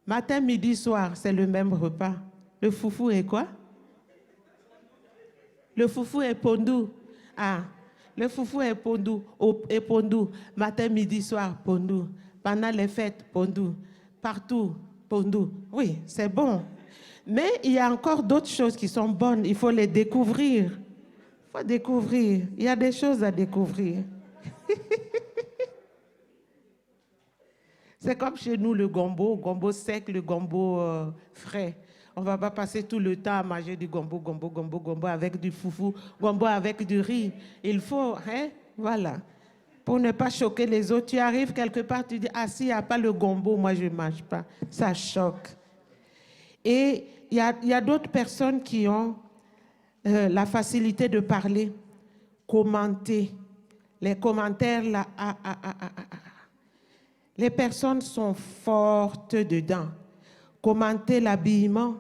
A: Matin, midi, soir, c'est le même repas. Le foufou est quoi? Le foufou est pondu. Ah, le foufou est pondu. Matin, midi, soir, pondu. Pendant les fêtes, pondu. Partout, pondu. Oui, c'est bon. Mais il y a encore d'autres choses qui sont bonnes. Il faut les découvrir. Il faut découvrir. Il y a des choses à découvrir. C'est comme chez nous, le gombo sec, le gombo frais. On ne va pas passer tout le temps à manger du gombo avec du foufou, gombo avec du riz. Il faut, hein, voilà. Pour ne pas choquer les autres, tu arrives quelque part, tu dis, ah, s'il n'y a pas le gombo, moi je ne mange pas. Ça choque. Et il y a d'autres personnes qui ont la facilité de parler, commenter. Les commentaires, là, Les personnes sont fortes dedans. Commenter l'habillement,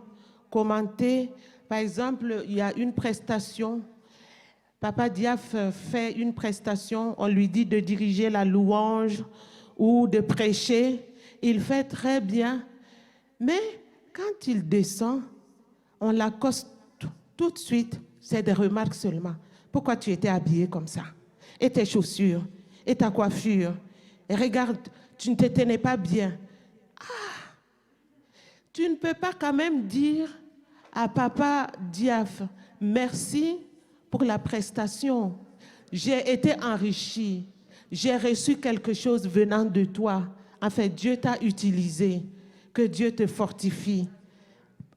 A: commenter, par exemple, il y a une prestation. Papa Diaf fait une prestation, on lui dit de diriger la louange ou de prêcher. il fait très bien. Mais quand il descend, on l'accoste tout de suite. C'est des remarques seulement. Pourquoi tu étais habillé comme ça? Et tes chaussures? Et ta coiffure? Et regarde, tu ne te tenais pas bien. Tu ne peux pas quand même dire à Papa Diaf, merci pour la prestation. J'ai été enrichi. J'ai reçu quelque chose venant de toi. Enfin, Dieu t'a utilisé. Que Dieu te fortifie.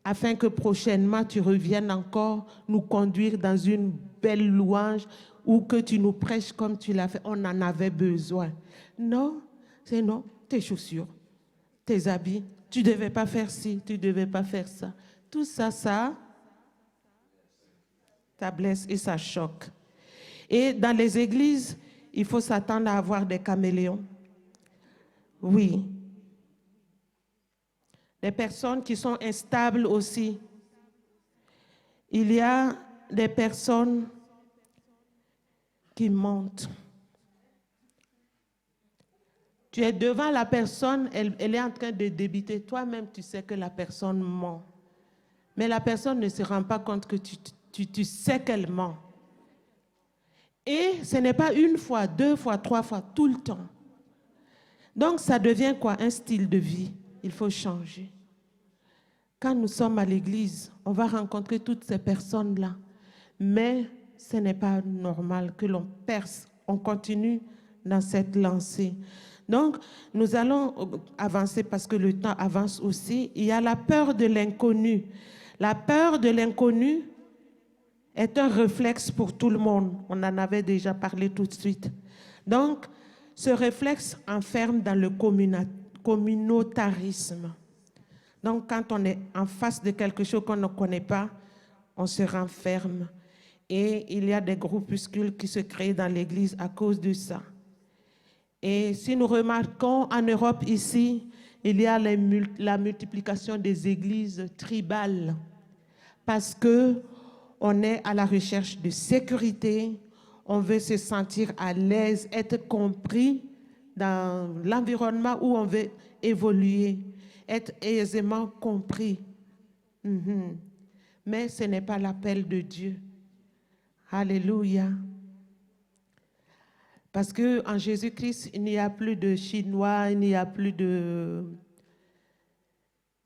A: Afin que prochainement tu reviennes encore nous conduire dans une belle louange ou que tu nous prêches comme tu l'as fait. On en avait besoin. Non, c'est non. Tes chaussures, tes habits, tu ne devais pas faire ci, tu ne devais pas faire ça. Tout ça, ça blesse et ça choque. Et dans les églises, il faut s'attendre à avoir des caméléons. Oui. Des personnes qui sont instables aussi. Il y a des personnes qui mentent. Tu es devant la personne, elle est en train de débiter. Toi-même, tu sais que la personne ment. Mais la personne ne se rend pas compte que tu sais qu'elle ment. Et ce n'est pas une fois, deux fois, trois fois, tout le temps. Donc, ça devient quoi? Un style de vie. Il faut changer. Quand nous sommes à l'église, on va rencontrer toutes ces personnes-là. Mais ce n'est pas normal que l'on perce. On continue dans cette lancée. Donc, nous allons avancer parce que le temps avance aussi. Il y a la peur de l'inconnu. La peur de l'inconnu est un réflexe pour tout le monde. On en avait déjà parlé tout de suite. Donc, ce réflexe enferme dans le communautarisme. Donc, quand on est en face de quelque chose qu'on ne connaît pas, on se renferme. Et il y a des groupuscules qui se créent dans l'Église à cause de ça. Et si nous remarquons en Europe ici, il y a la multiplication des églises tribales. Parce qu'on est à la recherche de sécurité, on veut se sentir à l'aise, être compris dans l'environnement où on veut évoluer, être aisément compris. Mais ce n'est pas l'appel de Dieu. Alléluia. Parce qu'en Jésus-Christ, il n'y a plus de Chinois, il n'y a plus de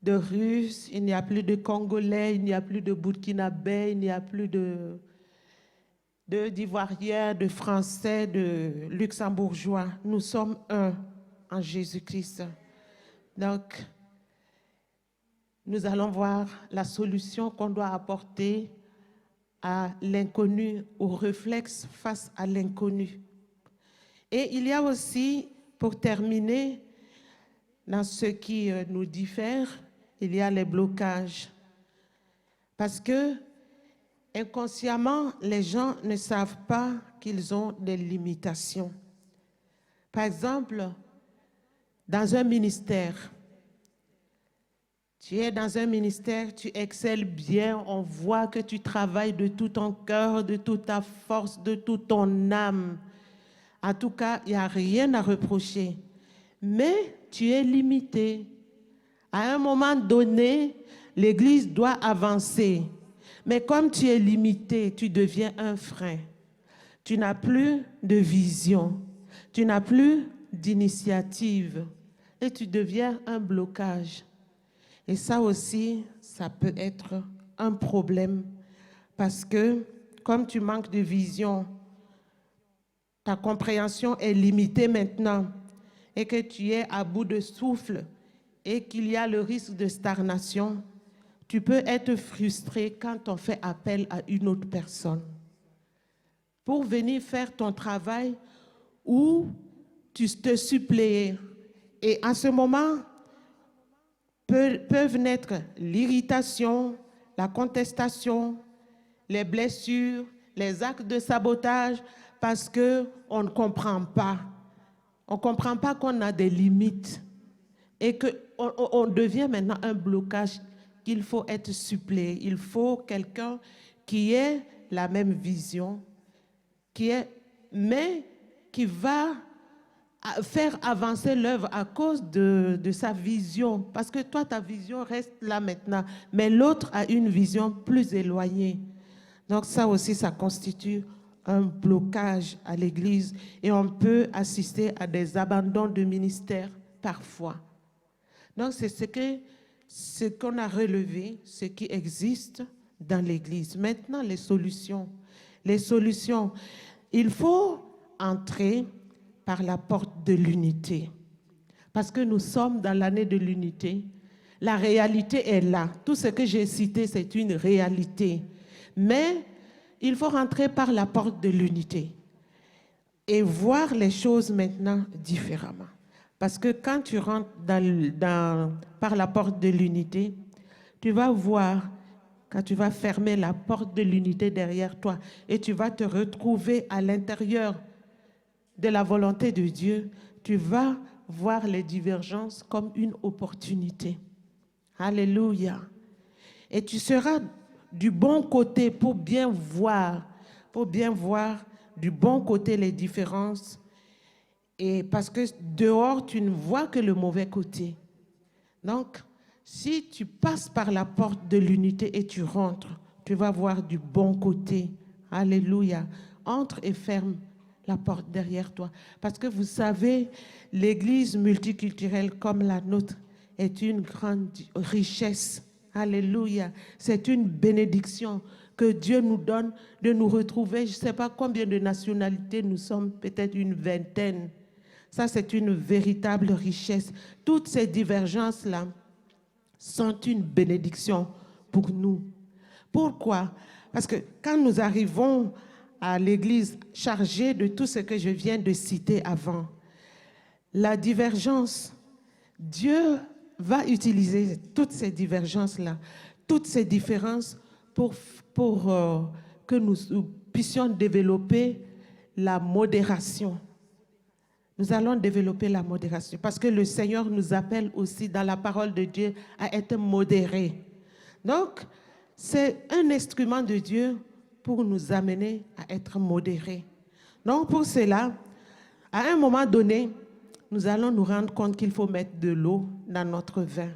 A: Russes, il n'y a plus de Congolais, il n'y a plus de Burkinabés, il n'y a plus d'Ivoiriens, de Français, de Luxembourgeois. Nous sommes un en Jésus-Christ. Donc, nous allons voir la solution qu'on doit apporter à l'inconnu, au réflexe face à l'inconnu. Et il y a aussi, pour terminer, dans ce qui nous diffère, il y a les blocages. Parce que inconsciemment, les gens ne savent pas qu'ils ont des limitations. Par exemple, dans un ministère, tu es dans un ministère, tu excelles bien, on voit que tu travailles de tout ton cœur, de toute ta force, de toute ton âme. En tout cas, il n'y a rien à reprocher. Mais tu es limité. À un moment donné, l'Église doit avancer. Mais comme tu es limité, tu deviens un frein. Tu n'as plus de vision. Tu n'as plus d'initiative. Et tu deviens un blocage. Et ça aussi, ça peut être un problème. Parce que, comme tu manques de vision, ta compréhension est limitée maintenant et que tu es à bout de souffle et qu'il y a le risque de stagnation, tu peux être frustré quand on fait appel à une autre personne pour venir faire ton travail ou tu te suppléer. Et en ce moment, peuvent naître l'irritation, la contestation, les blessures, les actes de sabotage, parce qu'on ne comprend pas. On ne comprend pas qu'on a des limites et qu'on devient maintenant un blocage qu'il faut être suppléé. Il faut quelqu'un qui ait la même vision, mais qui va faire avancer l'œuvre à cause de sa vision. Parce que toi, ta vision reste là maintenant, mais l'autre a une vision plus éloignée. Donc ça aussi, ça constitue un blocage à l'Église et on peut assister à des abandons de ministère parfois. Donc c'est ce qu'on a relevé, ce qui existe dans l'Église. Maintenant, les solutions. Les solutions, il faut entrer par la porte de l'unité. Parce que nous sommes dans l'année de l'unité. La réalité est là. Tout ce que j'ai cité, c'est une réalité. Mais il faut rentrer par la porte de l'unité et voir les choses maintenant différemment. Parce que quand tu rentres par la porte de l'unité, tu vas voir, quand tu vas fermer la porte de l'unité derrière toi et tu vas te retrouver à l'intérieur de la volonté de Dieu, tu vas voir les divergences comme une opportunité. Alléluia. Et tu seras du bon côté pour bien voir du bon côté les différences. Et parce que dehors, tu ne vois que le mauvais côté. Donc, si tu passes par la porte de l'unité et tu rentres, tu vas voir du bon côté. Alléluia. Entre et ferme la porte derrière toi. Parce que vous savez, l'église multiculturelle comme la nôtre est une grande richesse. Alléluia. C'est une bénédiction que Dieu nous donne de nous retrouver. Je ne sais pas combien de nationalités nous sommes, peut-être une vingtaine. Ça, c'est une véritable richesse. Toutes ces divergences-là sont une bénédiction pour nous. Pourquoi? Parce que quand nous arrivons à l'église chargée de tout ce que je viens de citer avant, la divergence, Dieu va utiliser toutes ces divergences-là, toutes ces différences pour que nous puissions développer la modération. Nous allons développer la modération parce que le Seigneur nous appelle aussi dans la parole de Dieu à être modérés. Donc, c'est un instrument de Dieu pour nous amener à être modérés. Donc, pour cela, à un moment donné, nous allons nous rendre compte qu'il faut mettre de l'eau dans notre vin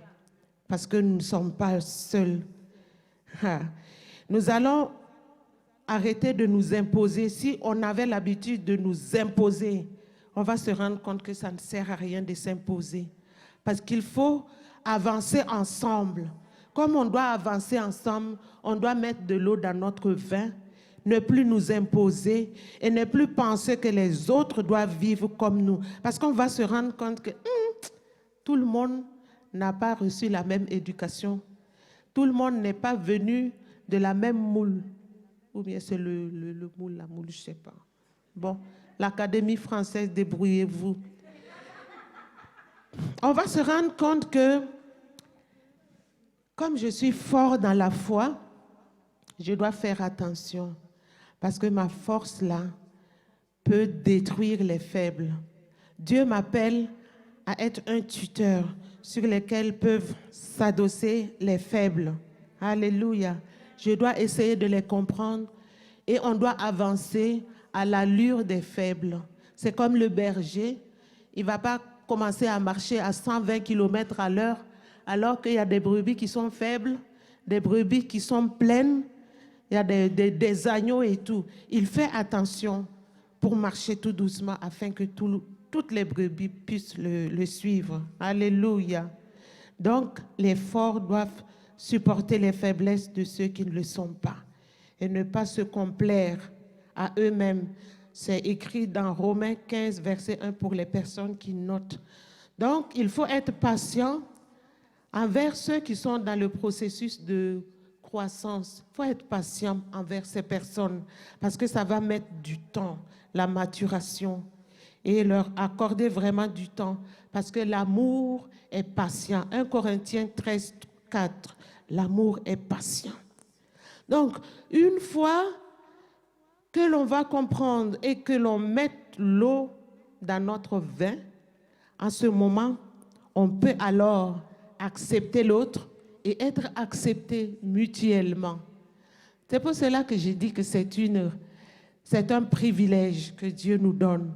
A: parce que nous ne sommes pas seuls. Nous allons arrêter de nous imposer. Si on avait l'habitude de nous imposer, on va se rendre compte que ça ne sert à rien de s'imposer. Parce qu'il faut avancer ensemble. Comme on doit avancer ensemble, on doit mettre de l'eau dans notre vin, ne plus nous imposer et ne plus penser que les autres doivent vivre comme nous. Parce qu'on va se rendre compte que tout le monde n'a pas reçu la même éducation. Tout le monde n'est pas venu de la même moule. Ou bien c'est le moule, la moule, je ne sais pas. Bon, l'Académie française, débrouillez-vous. On va se rendre compte que, comme je suis fort dans la foi, je dois faire attention. Parce que ma force, là, peut détruire les faibles. Dieu m'appelle à être un tuteur sur lequel peuvent s'adosser les faibles. Alléluia. Je dois essayer de les comprendre et on doit avancer à l'allure des faibles. C'est comme le berger. Il ne va pas commencer à marcher à 120 km à l'heure alors qu'il y a des brebis qui sont faibles, des brebis qui sont pleines, il y a des agneaux et tout. Il fait attention pour marcher tout doucement afin que toutes les brebis puissent le suivre. Alléluia. Donc, les forts doivent supporter les faiblesses de ceux qui ne le sont pas et ne pas se complaire à eux-mêmes. C'est écrit dans Romains 15, verset 1 pour les personnes qui notent. Donc, il faut être patient envers ceux qui sont dans le processus de croissance. Il faut être patient envers ces personnes parce que ça va mettre du temps, la maturation, et leur accorder vraiment du temps parce que l'amour est patient. 1 Corinthiens 13, 4, l'amour est patient. Donc, une fois que l'on va comprendre et que l'on mette l'eau dans notre vin, en ce moment, on peut alors accepter l'autre et être accepté mutuellement. C'est pour cela que j'ai dit que c'est un privilège que Dieu nous donne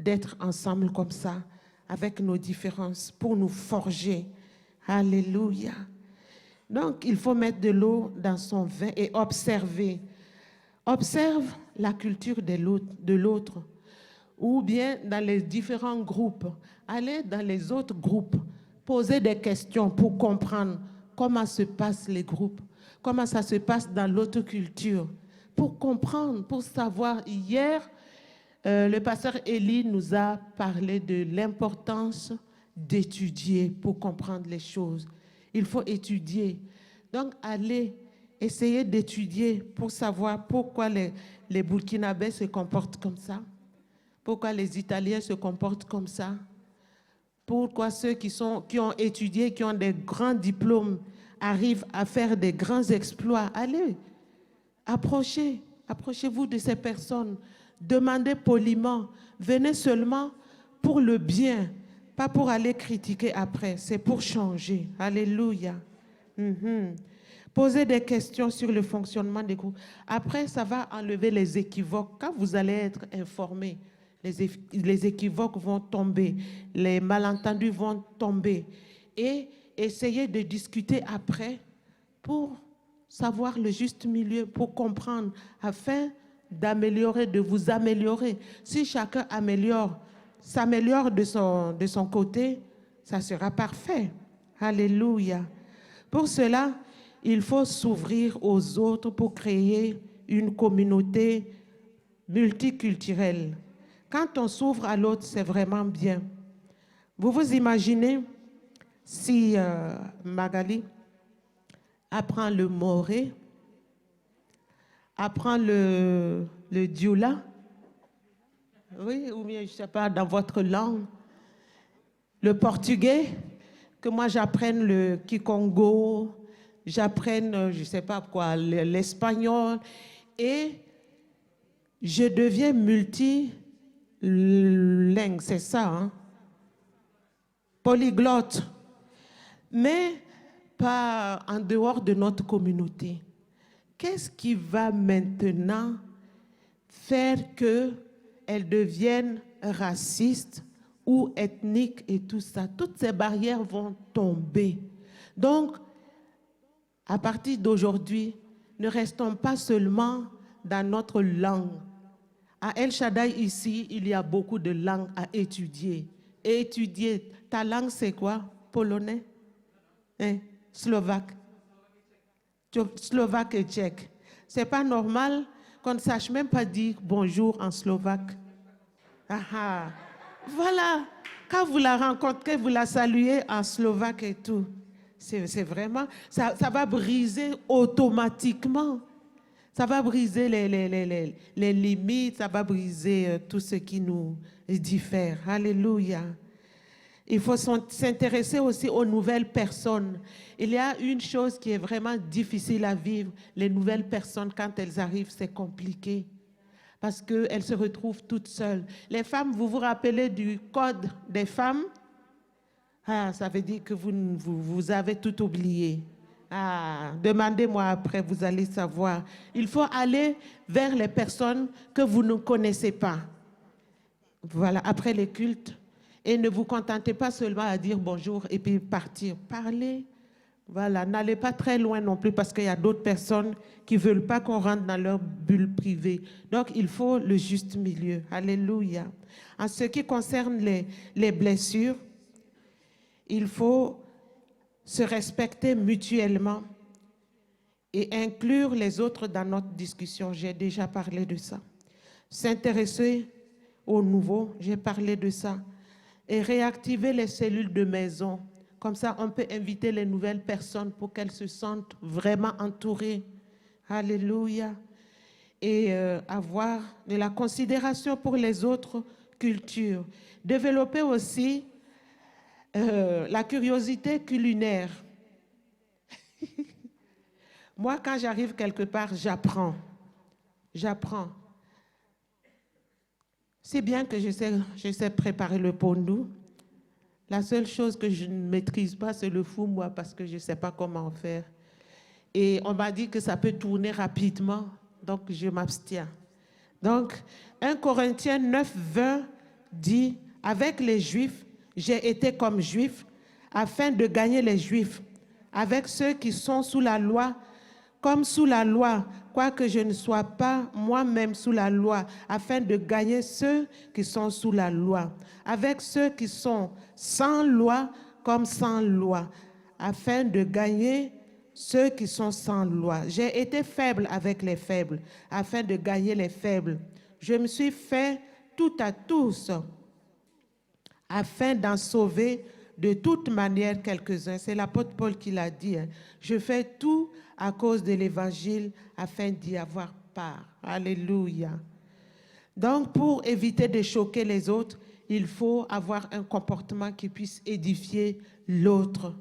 A: d'être ensemble comme ça, avec nos différences, pour nous forger. Alléluia. Donc, il faut mettre de l'eau dans son vin et observer. Observe la culture de l'autre, ou bien dans les différents groupes. Allez dans les autres groupes, posez des questions pour comprendre comment se passent les groupes, comment ça se passe dans l'autre culture, pour comprendre, pour savoir. Hier, le pasteur Élie nous a parlé de l'importance d'étudier pour comprendre les choses. Il faut étudier. Donc, allez essayer d'étudier pour savoir pourquoi les Burkinabés se comportent comme ça, pourquoi les Italiens se comportent comme ça, pourquoi ceux qui ont étudié, qui ont des grands diplômes, arrivent à faire des grands exploits. Allez, approchez-vous de ces personnes. Demandez poliment. Venez seulement pour le bien, pas pour aller critiquer après. C'est pour changer. Alléluia. Posez des questions sur le fonctionnement des groupes. Après, ça va enlever les équivoques. Quand vous allez être informés, les équivoques vont tomber, les malentendus vont tomber. Et essayez de discuter après pour savoir le juste milieu, pour comprendre, afin d'améliorer, de vous améliorer. Si chacun s'améliore de son côté, ça sera parfait. Alléluia. Pour cela, il faut s'ouvrir aux autres pour créer une communauté multiculturelle. Quand on s'ouvre à l'autre, c'est vraiment bien. Vous vous imaginez si Magali apprend le moré, apprend le dioula, oui, ou bien, je ne sais pas, dans votre langue, le portugais, que moi j'apprenne le kikongo, j'apprenne, je ne sais pas quoi, l'espagnol, et je deviens multilingue, c'est ça, hein? Polyglotte, mais pas en dehors de notre communauté. Qu'est-ce qui va maintenant faire qu'elles deviennent racistes ou ethniques et tout ça? Toutes ces barrières vont tomber. Donc, à partir d'aujourd'hui, ne restons pas seulement dans notre langue. À El Shaddai, ici, il y a beaucoup de langues à étudier. Et étudier, ta langue, c'est quoi? Polonais? Hein? Slovaque? Slovaque et tchèque. C'est pas normal qu'on ne sache même pas dire bonjour en slovaque. Ah ah. Voilà. Quand vous la rencontrez, vous la saluez en slovaque et tout. C'est vraiment, ça va briser automatiquement. Ça va briser les limites, ça va briser tout ce qui nous diffère. Alléluia. Il faut s'intéresser aussi aux nouvelles personnes. Il y a une chose qui est vraiment difficile à vivre. Les nouvelles personnes, quand elles arrivent, c'est compliqué. Parce qu'elles se retrouvent toutes seules. Les femmes, vous vous rappelez du code des femmes? Ah, ça veut dire que vous avez tout oublié. Ah, demandez-moi après, vous allez savoir. Il faut aller vers les personnes que vous ne connaissez pas. Voilà, après les cultes. Et ne vous contentez pas seulement à dire bonjour et puis partir. Parlez. Voilà, n'allez pas très loin non plus parce qu'il y a d'autres personnes qui ne veulent pas qu'on rentre dans leur bulle privée. Donc, il faut le juste milieu. Alléluia. En ce qui concerne les blessures, il faut se respecter mutuellement et inclure les autres dans notre discussion. J'ai déjà parlé de ça. S'intéresser au nouveau, j'ai parlé de ça. Et réactiver les cellules de maison. Comme ça, on peut inviter les nouvelles personnes pour qu'elles se sentent vraiment entourées. Alléluia. Et avoir de la considération pour les autres cultures. Développer aussi la curiosité culinaire. Moi, quand j'arrive quelque part, j'apprends. J'apprends. C'est bien que je sais préparer le pondou. La seule chose que je ne maîtrise pas, c'est le fou, moi, parce que je ne sais pas comment faire. Et on m'a dit que ça peut tourner rapidement, donc je m'abstiens. Donc, 1 Corinthiens 9, 20, dit, avec les Juifs, j'ai été comme Juif afin de gagner les Juifs. Avec ceux qui sont sous la loi, comme sous la loi, quoique je ne sois pas moi-même sous la loi, afin de gagner ceux qui sont sous la loi. Avec ceux qui sont sans loi, comme sans loi, afin de gagner ceux qui sont sans loi. J'ai été faible avec les faibles, afin de gagner les faibles. Je me suis fait tout à tous, afin d'en sauver de toute manière quelques-uns. C'est l'apôtre Paul qui l'a dit. Je fais tout à cause de l'évangile afin d'y avoir part. Alléluia. Donc, pour éviter de choquer les autres, il faut avoir un comportement qui puisse édifier l'autre.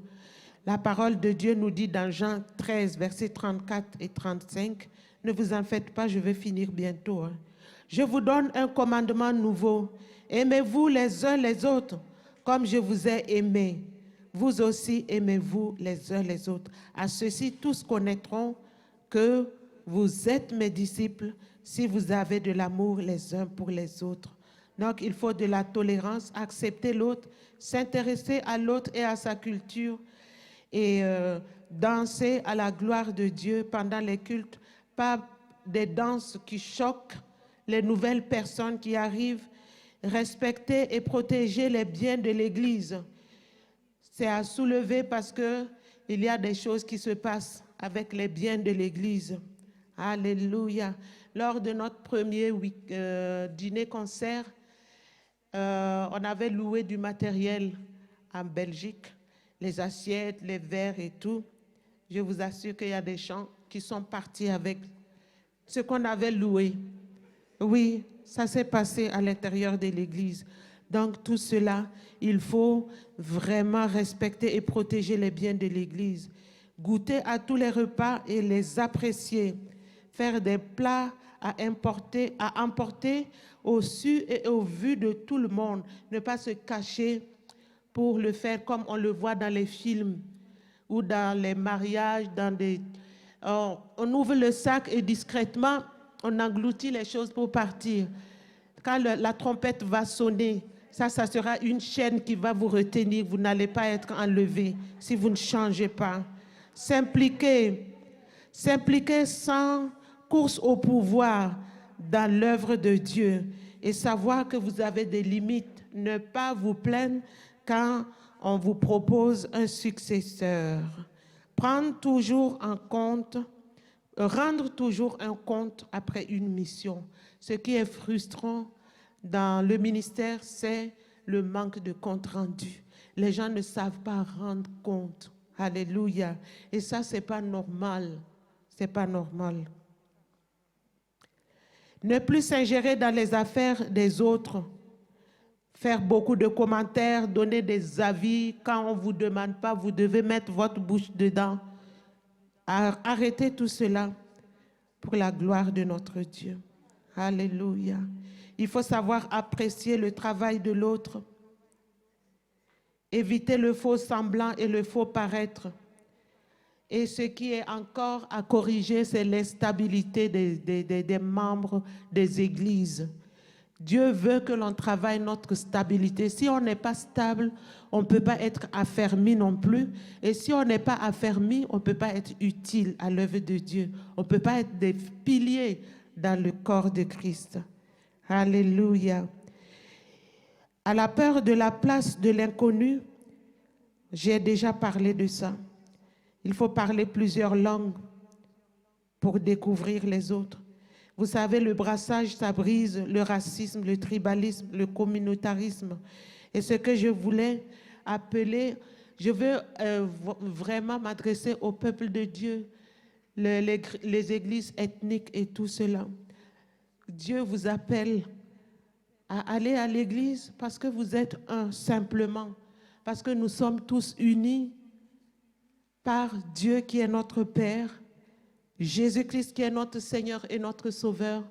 A: La parole de Dieu nous dit dans Jean 13, versets 34 et 35, « Ne vous en faites pas, je vais finir bientôt. Je vous donne un commandement nouveau. Aimez-vous les uns les autres, comme je vous ai aimés. Vous aussi aimez-vous les uns les autres. À ceux-ci, tous connaîtront que vous êtes mes disciples si vous avez de l'amour les uns pour les autres. » Donc, il faut de la tolérance, accepter l'autre, s'intéresser à l'autre et à sa culture et danser à la gloire de Dieu pendant les cultes, pas des danses qui choquent les nouvelles personnes qui arrivent, respecter et protéger les biens de l'Église. C'est à soulever parce qu'il y a des choses qui se passent avec les biens de l'Église. Alléluia. Lors de notre premier dîner-concert, on avait loué du matériel en Belgique, les assiettes, les verres et tout. Je vous assure qu'il y a des gens qui sont partis avec ce qu'on avait loué. Oui, ça s'est passé à l'intérieur de l'Église. Donc tout cela, il faut vraiment respecter et protéger les biens de l'Église. Goûter à tous les repas et les apprécier. Faire des plats à emporter au su et au vu de tout le monde. Ne pas se cacher pour le faire comme on le voit dans les films ou dans les mariages, on ouvre le sac et discrètement, on engloutit les choses pour partir. Quand la trompette va sonner, ça sera une chaîne qui va vous retenir. Vous n'allez pas être enlevé si vous ne changez pas. S'impliquer sans course au pouvoir dans l'œuvre de Dieu et savoir que vous avez des limites. Ne pas vous plaindre quand on vous propose un successeur. Rendre toujours un compte après une mission. Ce qui est frustrant dans le ministère, c'est le manque de compte rendu. Les gens ne savent pas rendre compte. Alléluia. Et ça, c'est pas normal. C'est pas normal. Ne plus s'ingérer dans les affaires des autres. Faire beaucoup de commentaires, donner des avis. Quand on ne vous demande pas, vous devez mettre votre bouche dedans. Arrêtez tout cela pour la gloire de notre Dieu. Alléluia. Il faut savoir apprécier le travail de l'autre. Éviter le faux semblant et le faux paraître. Et ce qui est encore à corriger, c'est l'instabilité des membres des églises. Dieu veut que l'on travaille notre stabilité. Si on n'est pas stable, on ne peut pas être affermi non plus. Et si on n'est pas affermi, on ne peut pas être utile à l'œuvre de Dieu. On ne peut pas être des piliers dans le corps de Christ. Alléluia. À la peur de la place de l'inconnu, j'ai déjà parlé de ça. Il faut parler plusieurs langues pour découvrir les autres. Vous savez, le brassage, ça brise le racisme, le tribalisme, le communautarisme. Et ce que je voulais appeler, je veux vraiment m'adresser au peuple de Dieu, les églises ethniques et tout cela. Dieu vous appelle à aller à l'église parce que vous êtes un simplement, parce que nous sommes tous unis par Dieu qui est notre Père, Jésus-Christ qui est notre Seigneur et notre Sauveur.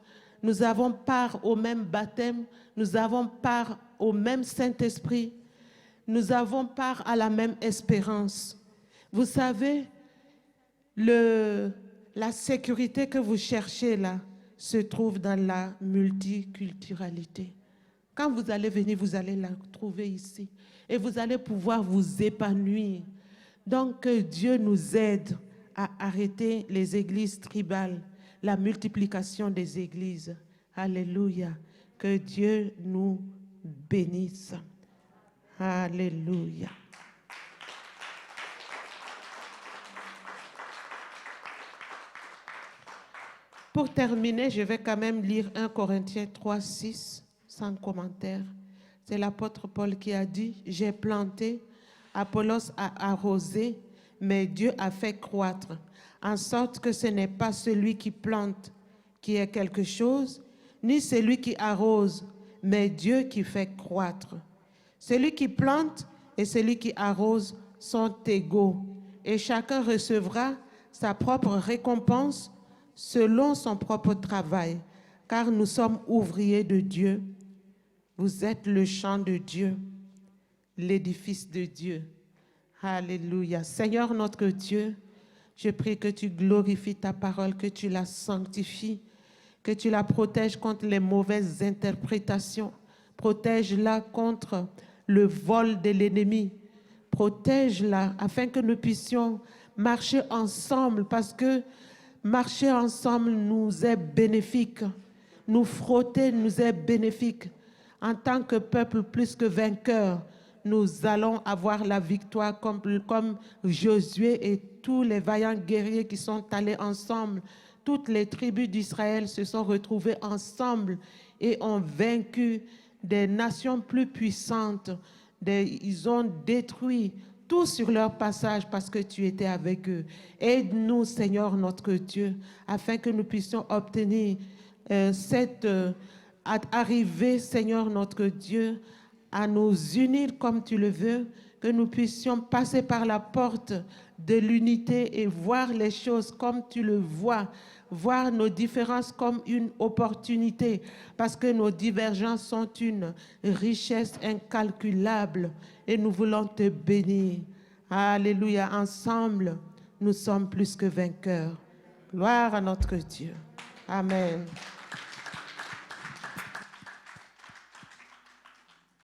A: Nous avons part au même baptême, nous avons part au même Saint-Esprit, nous avons part à la même espérance. Vous savez, la sécurité que vous cherchez là se trouve dans la multiculturalité. Quand vous allez venir, vous allez la trouver ici. Et vous allez pouvoir vous épanouir. Donc, que Dieu nous aide à arrêter les églises tribales, la multiplication des églises. Alléluia. Que Dieu nous bénisse. Alléluia. Pour terminer, je vais quand même lire 1 Corinthiens 3, 6, sans commentaire. C'est l'apôtre Paul qui a dit, « J'ai planté, Apollos a arrosé, mais Dieu a fait croître, en sorte que ce n'est pas celui qui plante qui est quelque chose, ni celui qui arrose, mais Dieu qui fait croître. Celui qui plante et celui qui arrose sont égaux, et chacun recevra sa propre récompense selon son propre travail, car nous sommes ouvriers de Dieu. Vous êtes le champ de Dieu, l'édifice de Dieu. » Alléluia. Seigneur notre Dieu, je prie que tu glorifies ta parole, que tu la sanctifies, que tu la protèges contre les mauvaises interprétations. Protège-la contre le vol de l'ennemi. Protège-la afin que nous puissions marcher ensemble, parce que marcher ensemble nous est bénéfique. Nous frotter nous est bénéfique. En tant que peuple plus que vainqueur, nous allons avoir la victoire comme Josué et tous les vaillants guerriers qui sont allés ensemble. Toutes les tribus d'Israël se sont retrouvées ensemble et ont vaincu des nations plus puissantes. Ils ont détruit tout sur leur passage parce que tu étais avec eux. Aide-nous, Seigneur notre Dieu, afin que nous puissions obtenir cette arrivée, Seigneur notre Dieu, à nous unir comme tu le veux, que nous puissions passer par la porte de l'unité et voir les choses comme tu le vois, voir nos différences comme une opportunité, parce que nos divergences sont une richesse incalculable et nous voulons te bénir. Alléluia. Ensemble, nous sommes plus que vainqueurs. Gloire à notre Dieu. Amen.